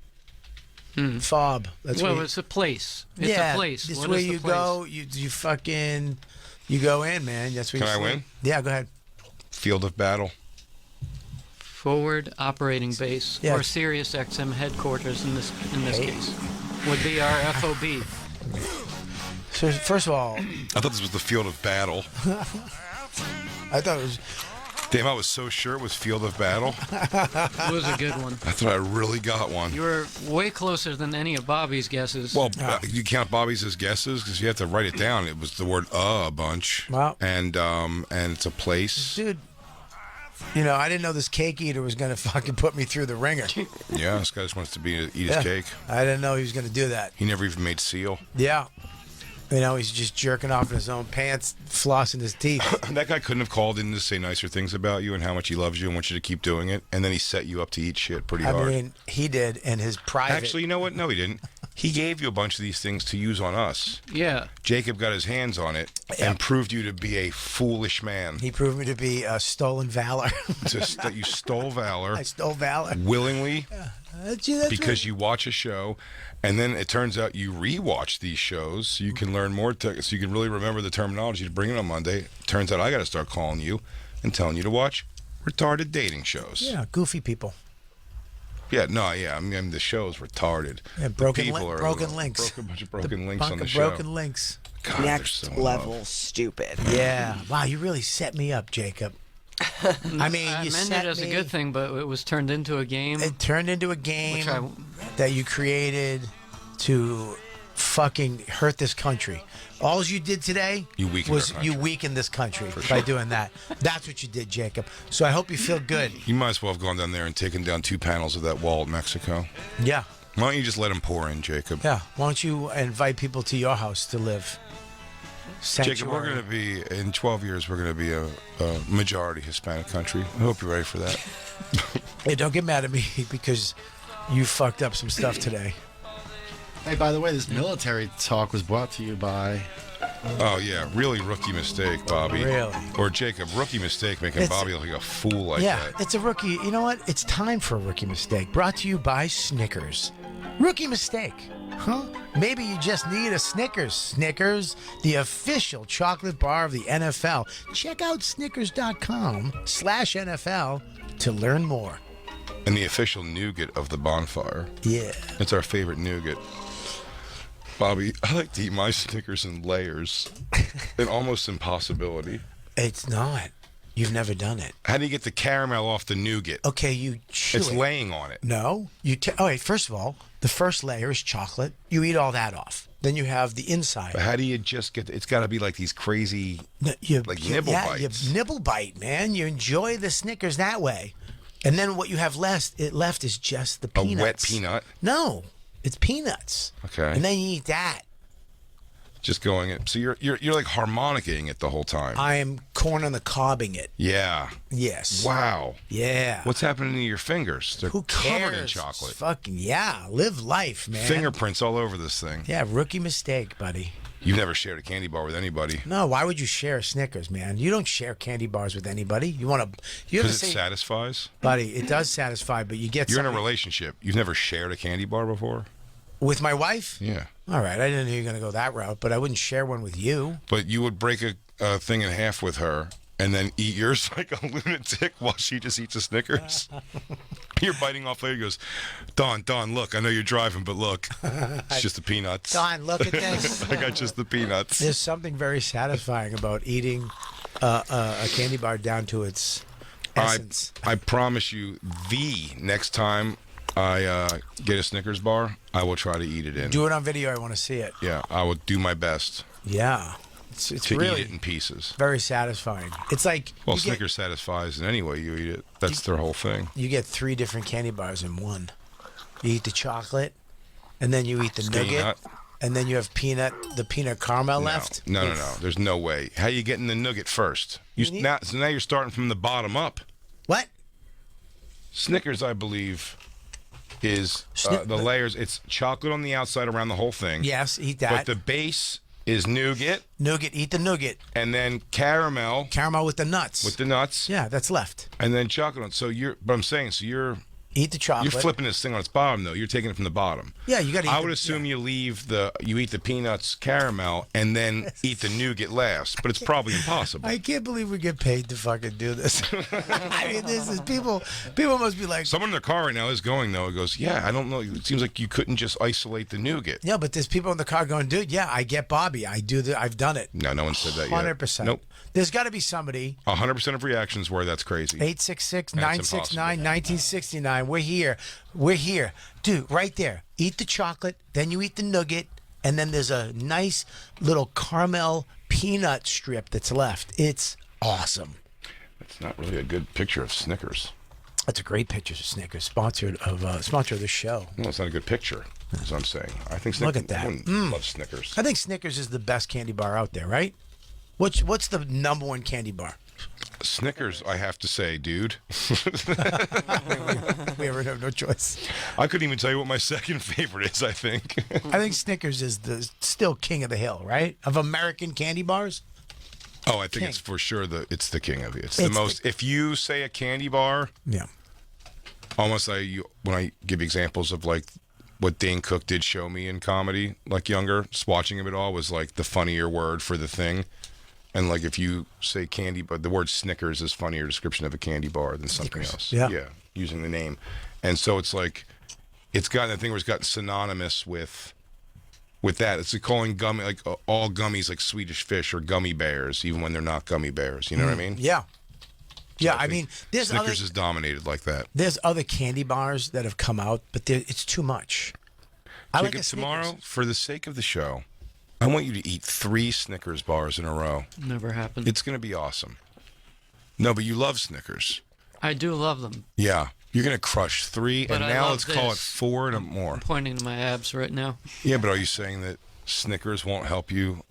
Fob. That's well, where it's a place. It's yeah, a place. It's What where is the you place? go. You fucking you go in, man. That's where Can you I sleep. win? Yeah, go ahead. Field of battle. Forward operating base Yeah. or Sirius XM headquarters in this Hey. case would be our FOB. So first of all, I thought this was the field of battle. I thought it was. Damn, I was so sure it was field of battle. It was a good one. I thought I really got one. You were way closer than any of Bobby's guesses. Well, you count Bobby's as guesses because you have to write it down. It was the word a bunch. Wow. And it's a place. Dude, you know, I didn't know this cake eater was going to fucking put me through the ringer. Yeah, this guy just wants to eat his Yeah. cake. I didn't know he was going to do that. He never even made seal. Yeah. You know, he's just jerking off in his own pants, flossing his teeth. That guy couldn't have called in to say nicer things about you and how much he loves you and wants you to keep doing it. And then he set you up to eat shit pretty I hard. mean, he did, and his private. Actually, you know what? No, he didn't. He gave you a bunch of these things to use on us. Yeah. Jacob got his hands on it and proved you to be a foolish man. He proved me to be a stolen valor. Just that you stole valor. I stole valor. Willingly. That's Because right. you watch a show, and then it turns out you rewatch these shows, so you can learn more, so you can really remember the terminology to bring it on Monday. Turns out I got to start calling you and telling you to watch retarded dating shows. Yeah, goofy people. Yeah, no, yeah. I mean, the show's retarded. Yeah, The broken, people are broken links. a bunch of broken links Bunch on the of show. broken links. God, they're Next so in level love. stupid. Yeah. Wow, you really set me up, Jacob. I mean, I you meant set it as me. a good thing, but it was turned into a game. It turned into a game Which I- that you created to fucking hurt this country. All you did today You weakened was our country. you weakened this country by doing that. That's what you did, Jacob. So I hope you feel good. You might as well have gone down there and taken down 2 panels of that wall at Mexico. Yeah. Why don't you just let them pour in, Jacob? Yeah. Why don't you invite people to your house to live? Jacob, we're going to be, in 12 years, we're going to be a majority Hispanic country. I hope you're ready for that. Hey, don't get mad at me because you fucked up some stuff today. Hey, by the way, this military talk was brought to you by. Oh, yeah. Really rookie mistake, Bobby. Really? Or Jacob, rookie mistake making It's- Bobby look like a fool like yeah, that. it's a rookie. You know what? It's time for a rookie mistake. Brought to you by Snickers. Rookie mistake. Huh? Maybe you just need a Snickers. Snickers, the official chocolate bar of the NFL. Check out snickers.com/NFL to learn more. And the official nougat of the bonfire. Yeah. It's our favorite nougat. Bobby, I like to eat my Snickers in layers. An almost impossibility. It's not. You've never done it. How do you get the caramel off the nougat? Okay, you chew It's it. laying on it. No, all right. First of all, the first layer is chocolate. You eat all that off. Then you have the inside. But how do you just get? It's got to be like these crazy, nibble yeah, bites. You nibble bite, man. You enjoy the Snickers that way, and then what you have left is just the A peanuts. wet peanut. No, it's peanuts. Okay. And then you eat that. Just going it. So you're like harmonicking it the whole time. I am corn on the cobbing it. Yeah. Yes. Wow. Yeah. What's happening to your fingers? They're Who cares? covered in chocolate. Fucking yeah. Live life, man. Fingerprints all over this thing. Yeah, rookie mistake, buddy. You've never shared a candy bar with anybody. No, why would you share a Snickers, man? You don't share candy bars with anybody. You want to? You Because ever it say, satisfies. buddy? It does satisfy, but you get. You're in a something- relationship. You've never shared a candy bar before. with my wife. Yeah. All right, I didn't know you were going to go that route, but I wouldn't share one with you. But you would break a thing in half with her and then eat yours like a lunatic while she just eats a Snickers. You're biting off later. He goes, Don, look, I know you're driving, but look, it's just the peanuts. Don, look at this. I got just the peanuts. There's something very satisfying about eating a candy bar down to its essence. I promise you, the next time I get a Snickers bar, I will try to eat it in. Do it on video. I want to see it. Yeah, I will do my best. Yeah. It's to really eat it in pieces. very satisfying. It's like Well, you Snickers satisfies in any way you eat it. That's their whole thing. you get 3 different candy bars in one. You eat the chocolate, and then you eat the nugget, Peanut. and then you have the peanut caramel left. No. There's no way. How you getting the nugget first? So now you're starting from the bottom up. What? Snickers, I believe, is the layers. It's chocolate on the outside around the whole thing. Yes, eat that. But the base is nougat. Nougat, eat the nougat. And then caramel. Caramel with the nuts. With the nuts. Yeah, that's left. And then chocolate. So but I'm saying, so you're Eat the chocolate. You're flipping this thing on its bottom, though. You're taking it from the bottom. Yeah, you got to. I would assume you eat the peanuts caramel and then eat the nougat last, but it's probably impossible. I can't believe we get paid to fucking do this. I mean, this is people. People must be like. Someone in their car right now is going though. It goes, yeah, I don't know. It seems like you couldn't just isolate the nougat. Yeah, but there's people in the car going, dude. Yeah, I get Bobby. I do that. I've done it. No, no one said that yet. 100%. Nope. There's got to be somebody. 100% of reactions were that's crazy. 866-969-1969. We're here. We're here. Dude, right there. Eat the chocolate, then you eat the nougat, and then there's a nice little caramel peanut strip that's left. It's awesome. That's not really a good picture of Snickers. That's a great picture of Snickers, sponsor of the show. No, it's not a good picture, is what I'm saying. I think Snickers. Look at that. Love Snickers. I think Snickers is the best candy bar out there, right? What's the number one candy bar? Snickers, I have to say, dude. We have no choice. I couldn't even tell you what my second favorite is, I think. I think Snickers is still king of the hill, right? Of American candy bars. Oh, I think it's for sure it's the king of it. It's the most. If you say a candy bar, yeah. Almost when I give examples of like what Dane Cook did show me in comedy, like younger, just watching him at all was like the funnier word for the thing. And like if you say candy, but the word Snickers is funnier description of a candy bar than something else. Yeah. Yeah, using the name. And so it's like it's gotten that thing where it's gotten synonymous with that. It's like calling gummy like all gummies like Swedish fish or gummy bears, even when they're not gummy bears. You know what I mean? Yeah. Yeah, So I mean, there's Snickers is dominated like that. There's other candy bars that have come out, but it's too much. I like Jacob, a tomorrow, Snickers. for the sake of the show, I want you to eat 3 Snickers bars in a row. Never happened. It's going to be awesome. No, but you love Snickers. I do love them. Yeah. You're going to crush 3, But and I now love let's call it this. 4 and more. I'm pointing to my abs right now. Yeah, but are you saying that Snickers won't help you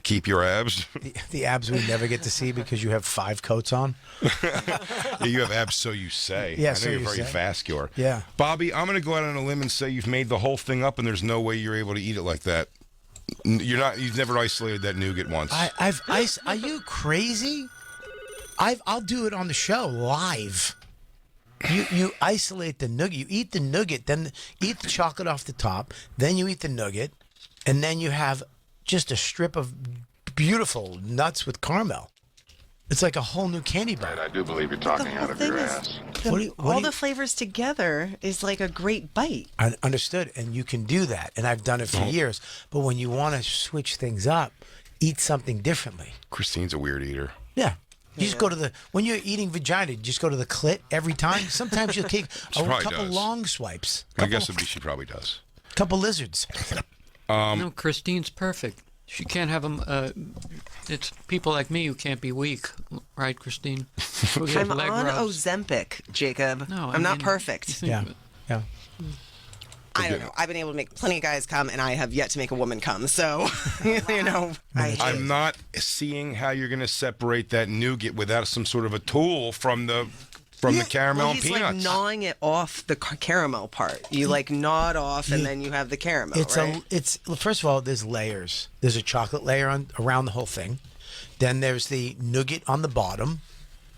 keep your abs? The abs we never get to see because you have 5 coats on. Yeah, you have abs, so you say. Yeah, I know so you're you very say. vascular. Yeah. Bobby, I'm going to go out on a limb and say you've made the whole thing up, and there's no way you're able to eat it like that. You've never isolated that nougat once. Are you crazy? I'll do it on the show live. You isolate the nougat. You eat the nougat, then eat the chocolate off the top. Then you eat the nougat, and then you have just a strip of beautiful nuts with caramel. It's like a whole new candy bar. I do believe you're talking out of your ass. The flavors together is like a great bite. I understood, and you can do that, and I've done it for years. But when you want to switch things up, eat something differently. Christine's a weird eater. Yeah. You just go to when you're eating vagina, you just go to the clit every time. Sometimes you'll take a probably couple does. long swipes. I guess she probably does. Couple lizards. No, Christine's perfect. She can't have them. It's people like me who can't be weak, right, Christine? Who get I'm leg on rubs. Ozempic, Jacob. No, I'm not perfect. Yeah. I don't know. I've been able to make plenty of guys come, and I have yet to make a woman come. So, I'm not seeing how you're going to separate that nougat without some sort of a tool from the caramel and he's peanuts. like gnawing it off the caramel part. You like gnaw it off, and then you have the caramel. It's first of all, there's layers. There's a chocolate layer around the whole thing. Then there's the nougat on the bottom.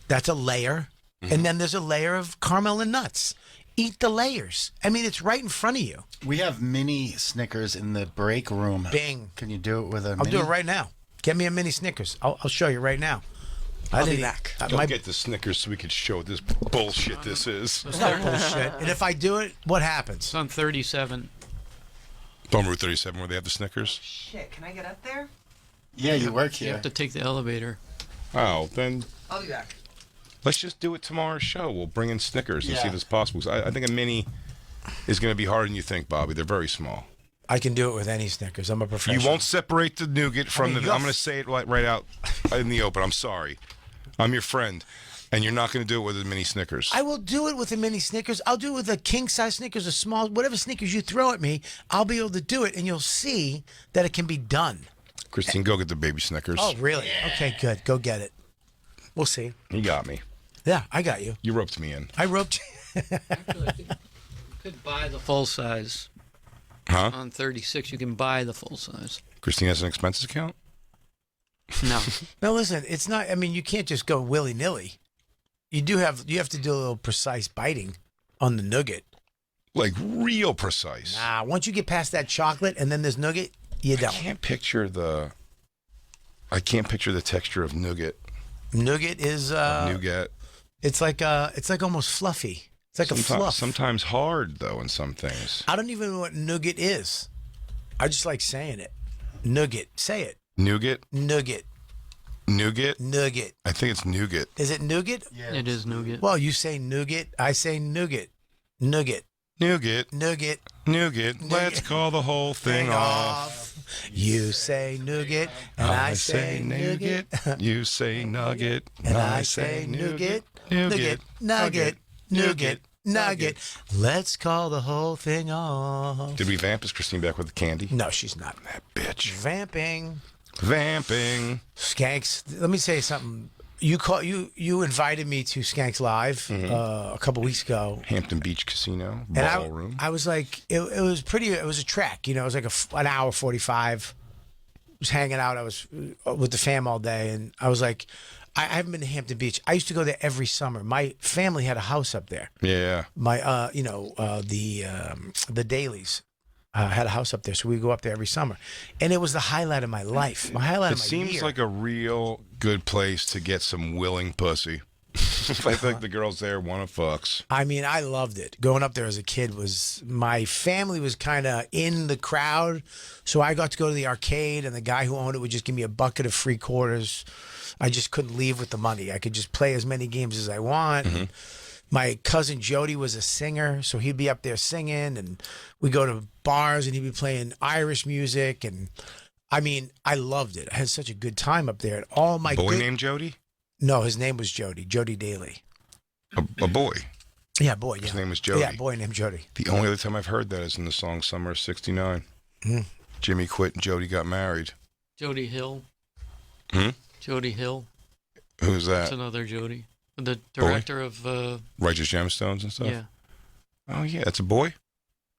That's a layer. And then there's a layer of caramel and nuts. Eat the layers. I mean, it's right in front of you. We have mini Snickers in the break room. Bing. Can you do it with a I'll mini? do it right now. Get me a mini Snickers. I'll show you right now. I'll be back. Don't get the Snickers so we can show what this bullshit this is. It's not bullshit. And if I do it, what happens? It's on 37. On Route 37 where they have the Snickers? Shit, can I get up there? Yeah, you work You here. have to take the elevator. Oh, then I'll be back. let's just do it tomorrow's show. We'll bring in Snickers and see Yeah. if it's possible. 'Cause I think a mini is going to be harder than you think, Bobby. They're very small. I can do it with any Snickers. I'm a professional. You won't separate the nougat from I mean, the... I'm going to say it right out in the open. I'm sorry. I'm your friend. And you're not going to do it with a mini Snickers. I will do it with a mini Snickers. I'll do it with a king size Snickers, a small, whatever Snickers you throw at me. I'll be able to do it, and you'll see that it can be done. Christine, go get the baby Snickers. Oh, really? Okay, good. Go get it. We'll see. You got me. Yeah, I got you. You roped me in. I roped. Actually, you could buy the full size. Huh? On 36, you can buy the full size. Christine has an expenses account? No. No, listen. It's not. I mean, you can't just go willy nilly. You have to do a little precise biting. on the nougat. Like real precise. Nah, once you get past that chocolate and then there's nougat, you don't. I can't picture the texture of nougat. Nougat is nougat. It's like almost fluffy. It's like a fluff. Sometimes hard though in some things. I don't even know what nougat is. I just like saying it. Nougat. Say it. Nougat. Nougat. Nougat. Nougat. I think it's nougat. Is it nougat? Yeah, it is nougat. Well, you say nougat. I say nougat. Nougat. Nougat. Nougat. Nougat. Let's call the whole thing off. You say nougat, and I say nougat. You say nugget, and I say nougat. Nougat. Nugget. Nougat. Nugget. Let's call the whole thing off. Did we vamp? Is Christine back with the candy? No, she's not. That bitch. Vamping. Skanks. Let me say something. You invited me to Skanks Live a couple weeks ago. Hampton Beach Casino And ballroom. I was like, it was pretty. It was a trek, It was like an hour 45. I was hanging out. I was with the fam all day, and I was like, I haven't been to Hampton Beach. I used to go there every summer. My family had a house up there. Yeah. My the Dailies. Had a house up there, so we go up there every summer, and it was the highlight of my life. My highlight of my year. It seems like a real good place to get some willing pussy. I think the girls there want to fucks. I mean, I loved it. Going up there as a kid my family was kind of in the crowd, so I got to go to the arcade, and the guy who owned it would just give me a bucket of free quarters. I just couldn't leave with the money. I could just play as many games as I want. Mm-hmm. My cousin Jody was a singer, so he'd be up there singing, and we go to bars, and he'd be playing Irish music, and I mean, I loved it. I had such a good time up there. And all my boy named Jody? No, his name was Jody Daly. A boy? Yeah, boy. Yeah. His name was Jody? Yeah, boy named Jody. The only other time I've heard that is in the song Summer of '69. Mm. Jimmy quit and Jody got married. Jody Hill. Hmm? Jody Hill. Who's that? That's another Jody. The director of... Righteous Gemstones and stuff? Yeah. Oh, yeah. That's a boy?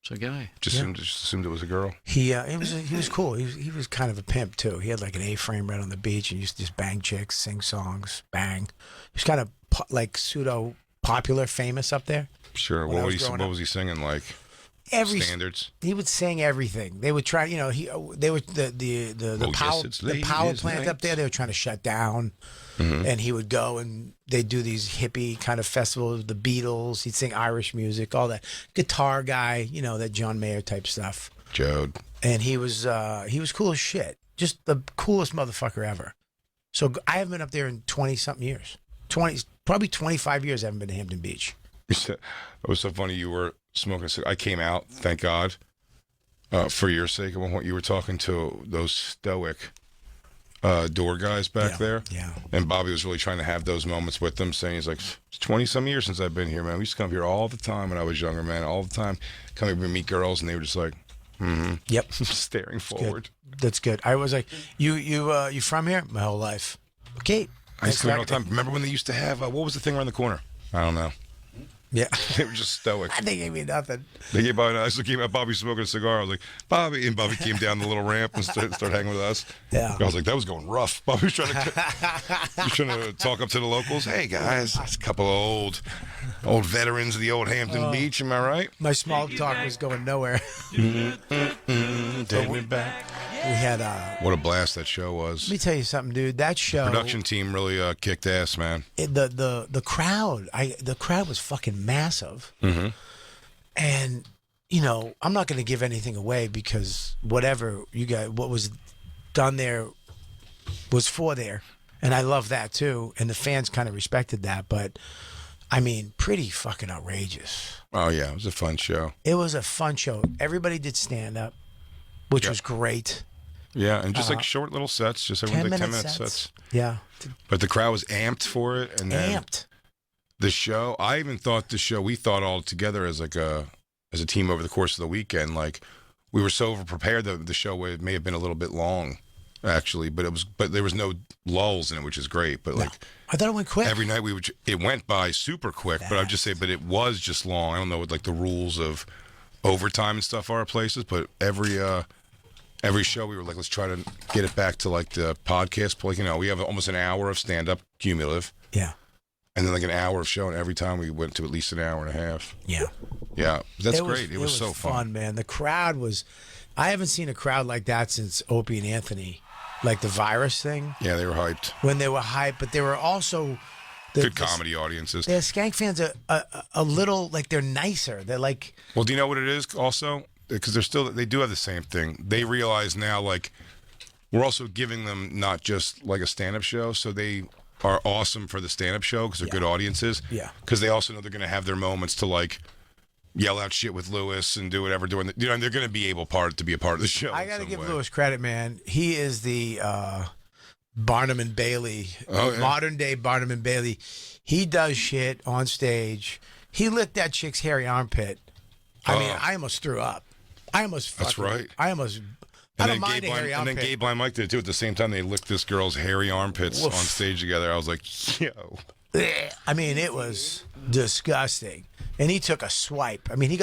It's a guy. Just assumed it was a girl. He was cool. He was kind of a pimp too. He had like an A-frame right on the beach and used to just bang chicks, sing songs, bang. He was kind of like pseudo popular, famous up there. Sure. What was he singing like? Standards. He would sing everything. They would try. They were the power plant up there. They were trying to shut down. Mm-hmm. And he would go and they'd do these hippie kind of festivals, the Beatles. He'd sing Irish music, all that. Guitar guy, that John Mayer type stuff. Jode. And he was cool as shit. Just the coolest motherfucker ever. So I haven't been up there in 20-something years. Probably 25 years I haven't been to Hampton Beach. It was so funny. You were smoking. I came out, thank God, for your sake. At one point, you were talking to those stoic door guys back there. Yeah. And Bobby was really trying to have those moments with them, saying, he's like, it's 20-some years since I've been here, man. We used to come here all the time when I was younger, man. All the time. Come here and meet girls, and they were just like, mm-hmm. Yep. Staring forward. That's good. I was like, you from here? My whole life. Okay. I used to come here all the time. Remember when they used to have, what was the thing around the corner? I don't know. Yeah. They were just stoic. They gave me nothing. They gave Bobby, I came out, Bobby smoking a cigar. I was like, Bobby. And Bobby came down the little ramp and started hanging with us. Yeah. I was like, that was going rough. Bobby was trying to talk up to the locals. Hey, guys, it's a couple of old veterans of the old Hampton Beach. Am I right? My small talk was going nowhere. Take me back. We had what a blast that show was. Let me tell you something, dude. That show, production team really kicked ass, man. The crowd, the crowd was fucking massive. Mm-hmm. And I'm not going to give anything away because what was done there was for there, and I love that too. And the fans kind of respected that, but I mean, pretty fucking outrageous. Oh yeah, it was a fun show. It was a fun show. Everybody did stand up, which was great. Yeah, and just like short little sets, just everyone's like 10-minute sets. Yeah. But the crowd was amped for it, and then the show. I even thought we thought all together as a team over the course of the weekend. Like we were so over prepared that the show may have been a little bit long, actually. But there was no lulls in it, which is great. But like I thought it went quick. Every night it went by super quick. But I'd just say, but it was just long. I don't know what like the rules of overtime and stuff are at places, but every show we were like, let's try to get it back to like the podcast. Like, we have almost an hour of stand-up cumulative. Yeah. and then like an hour of show, and every time we went to at least an hour and a half. Yeah. Yeah, that's great. It was so fun, man. The crowd was. I haven't seen a crowd like that since Opie and Anthony, like the virus thing. Yeah, they were hyped. When they were hyped, but they were also good comedy audiences. The Skank fans are a little like they're nicer. They're like. Well, do you know what it is? Also, because they do have the same thing. They realize now, like, we're also giving them not just like a stand-up show, so they are awesome for the stand-up show because they're good audiences. Yeah. Because they also know they're going to have their moments to like yell out shit with Lewis and do whatever doing. You know, and they're going to be able to be a part of the show. I got to give Lewis credit, man. He is the Barnum and Bailey, modern day Barnum and Bailey. He does shit on stage. He licked that chick's hairy armpit. I mean, I almost threw up. That's right. I almost. I don't mind a hairy armpit. And then Gabe Blind Mike did it too. At the same time, they licked this girl's hairy armpits on stage together. I was like, yo. I mean, it was disgusting. And he took a swipe. I mean, he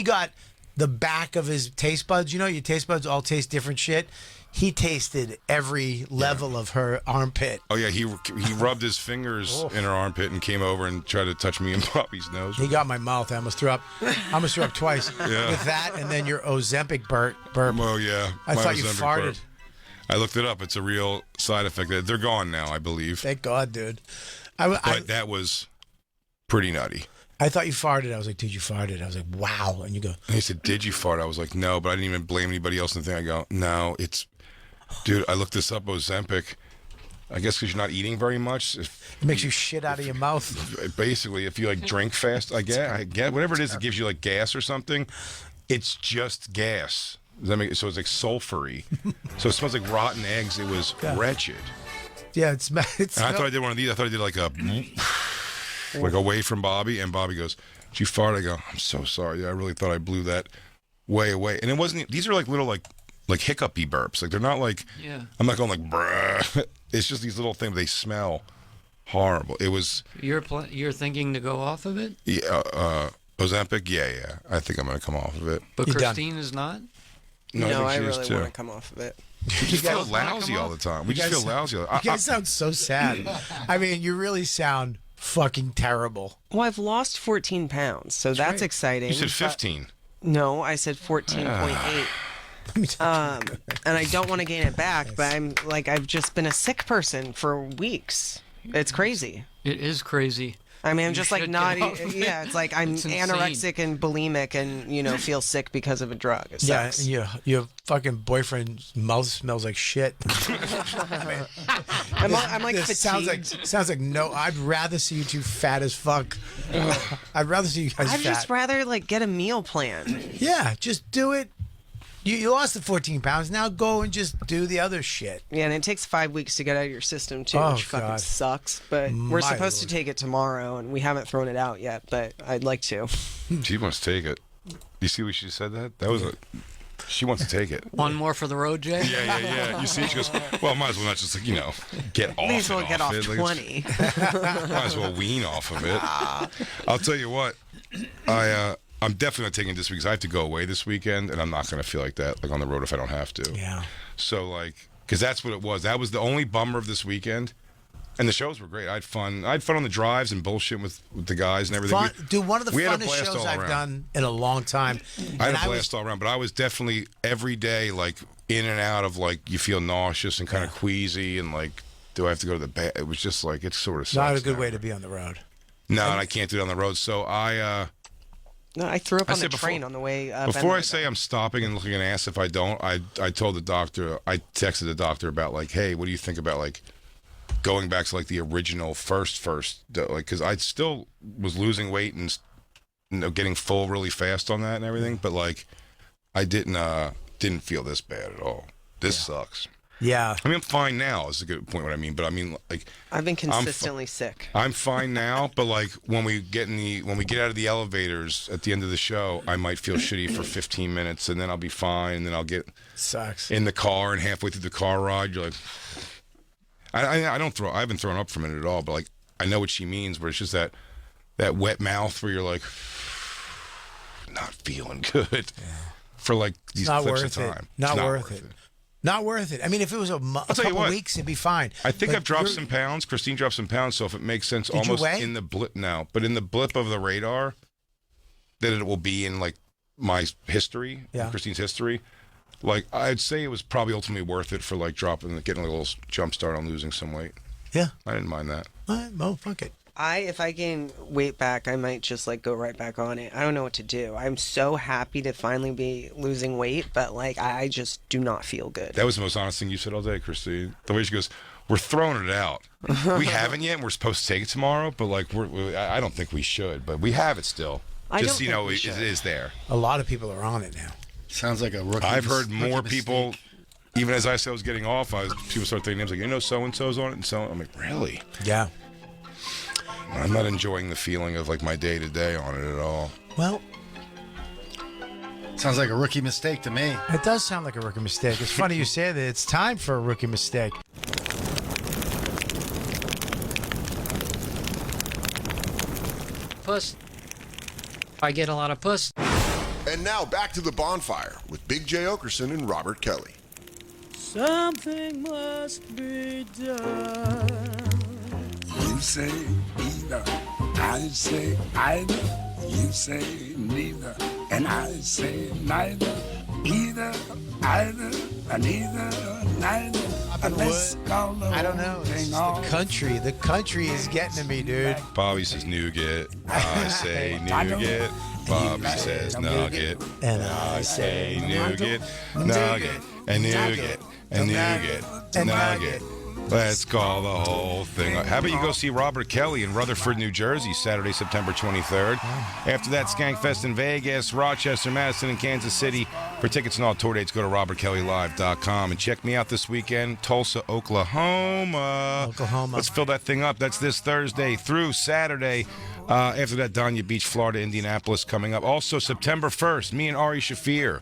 got the back of his taste buds. You know, your taste buds all taste different shit. He tasted every level of her armpit. Oh yeah, he rubbed his fingers in her armpit and came over and tried to touch me and Bobby's nose. He got my mouth. I almost threw up. Twice with that, and then your Ozempic burp. Oh yeah, I thought Ozempic you farted. burp. I looked it up. It's a real side effect. They're gone now, I believe. Thank God, dude. But that was pretty nutty. I thought you farted. I was like, dude, you farted. I was like, wow. And you go. And he said, did you fart? I was like, no, but I didn't even blame anybody else in the thing. I go, no, dude, I looked this up, Ozempic. I guess because you're not eating very much. It makes you shit out of your mouth. Basically, if you like drink fast, I get whatever it is that gives you like gas or something, it's just gas. Does that make so it's like sulfury. So it smells like rotten eggs. It was wretched. Yeah, it's and I thought I did one of these. I thought I did like away from Bobby, and Bobby goes, "Did you fart?" I go, "I'm so sorry. I really thought I blew that way away." And it wasn't. These are like little like hiccupy burps. Like they're not like. Yeah. I'm not going like bruh. It's just these little things. They smell horrible. It was. You're thinking to go off of it? Yeah. Ozempic. Yeah. I think I'm gonna come off of it. But Christine is not. No, I really want to come off of it. We just feel lousy all the time. We just feel lousy. You guys sound so sad. I mean, you really sound fucking terrible. Well, I've lost 14 pounds, so that's exciting. You said 15. No, I said 14.8. And I don't want to gain it back, but I've just been a sick person for weeks. It's crazy. It is crazy. I mean, I'm just like not. Yeah, it's like I'm anorexic and bulimic, and feel sick because of a drug. It sucks. Yeah, your fucking boyfriend's mouth smells like shit. I'm like fatigued. Sounds like no. I'd rather see you two fat as fuck. I'd rather see you guys. I'd just rather get a meal plan. Yeah, just do it. You lost the 14 pounds. Now go and just do the other shit. Yeah, and it takes 5 weeks to get out of your system, too, which fucking sucks. But we're supposed to take it tomorrow, and we haven't thrown it out yet, but I'd like to. She wants to take it. You see what she said that? That was she wants to take it. One more for the road, Jay? Yeah. You see, she goes, well, might as well not just, get off May as well get off it. 20. Might as well wean off of it. I'll tell you what, I'm definitely not taking it this week because I have to go away this weekend, and I'm not going to feel like that, on the road if I don't have to. Yeah. So, because that's what it was. That was the only bummer of this weekend. And the shows were great. I had fun. I had fun on the drives and bullshitting with the guys and everything. Dude, one of the funnest shows I've done in a long time. I had a blast all around, but I was definitely every day, in and out of, you feel nauseous and kind of queasy and, do I have to go to the bed? It was just, it sort of sucks. Not a good way to be on the road. No, and I can't do it on the road. So No, I threw up on the train on the way up. Before I say I'm stopping and looking an ass if I don't, I told the doctor, I texted the doctor about hey, what do you think about going back to the original first, because I still was losing weight and getting full really fast on that and everything, but I didn't feel this bad at all. This sucks. Yeah. I mean, I'm fine now is a good point what I mean, but I mean I've been consistently sick. I'm fine now, but when we get out of the elevators at the end of the show, I might feel shitty for 15 minutes and then I'll be fine and then I'll get in the car and halfway through the car ride you're I haven't thrown up from it at all, but I know what she means where it's just that wet mouth where you're not feeling good for these clips of time. Not worth it. Not worth it. I mean, if it was a tell you couple what. weeks, it'd be fine. I think But I've dropped you're- some pounds. Christine dropped some pounds, so if it makes sense, Did you almost weigh? in the blip now, but in the blip of the radar, that it will be in like my history, Yeah. Christine's history. Like I'd say it was probably ultimately worth it for like getting a little jump start on losing some weight. Yeah. I didn't mind that. Well, fuck it. If I gain weight back, I might just like go right back on it. I don't know what to do. I'm so happy to finally be losing weight, but like I just do not feel good. That was the most honest thing you said all day, Christine. The way she goes, "We're throwing it out. We haven't yet, and we're supposed to take it tomorrow, but like I don't think we should, but we have it still. I Just don't you know, think we it should. is there." A lot of people are on it now. Sounds like a rookie. I've heard rookie more mistake. people. Even as I said I was getting off, people start thinking names like, you know, so and so's on it, and so I'm like, really? Yeah. I'm not enjoying the feeling of like my day to day on it at all. Well, sounds like a rookie mistake to me. It does sound like a rookie mistake. It's funny you say that. It's time for a rookie mistake. Puss. I get a lot of puss. And now back to the bonfire with Big J. Okerson and Robert Kelly. Something must be done. You say either, I say either. You say neither, and I say neither. Either, either, and either, neither. I don't know. It's just the country. The country is getting to me, dude. Bobby says nougat. I say nougat. Bobby says nugget. And I say nougat, nugget, and nougat, and nougat, and nugget. Let's call the whole thing. How about you go see Robert Kelly in Rutherford, New Jersey, Saturday, September 23rd. After that, Skankfest in Vegas, Rochester, Madison, and Kansas City. For tickets and all tour dates, go to robertkellylive.com. And check me out this weekend, Tulsa, Oklahoma. Let's fill that thing up. That's this Thursday through Saturday. After that, Dania Beach, Florida, Indianapolis coming up. Also, September 1st, me and Ari Shafir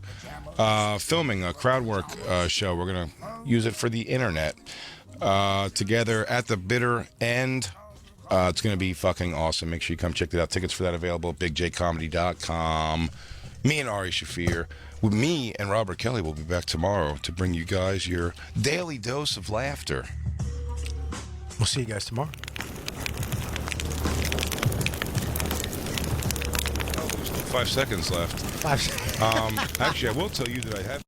filming a crowd work show. We're going to use it for the internet. Together at the bitter end. It's going to be fucking awesome. Make sure you come check that out. Tickets for that available at bigjcomedy.com. Me and Ari Shafir. With me and Robert Kelly will be back tomorrow to bring you guys your daily dose of laughter. We'll see you guys tomorrow. There's 5 seconds left. 5 seconds. Actually, I will tell you that I have.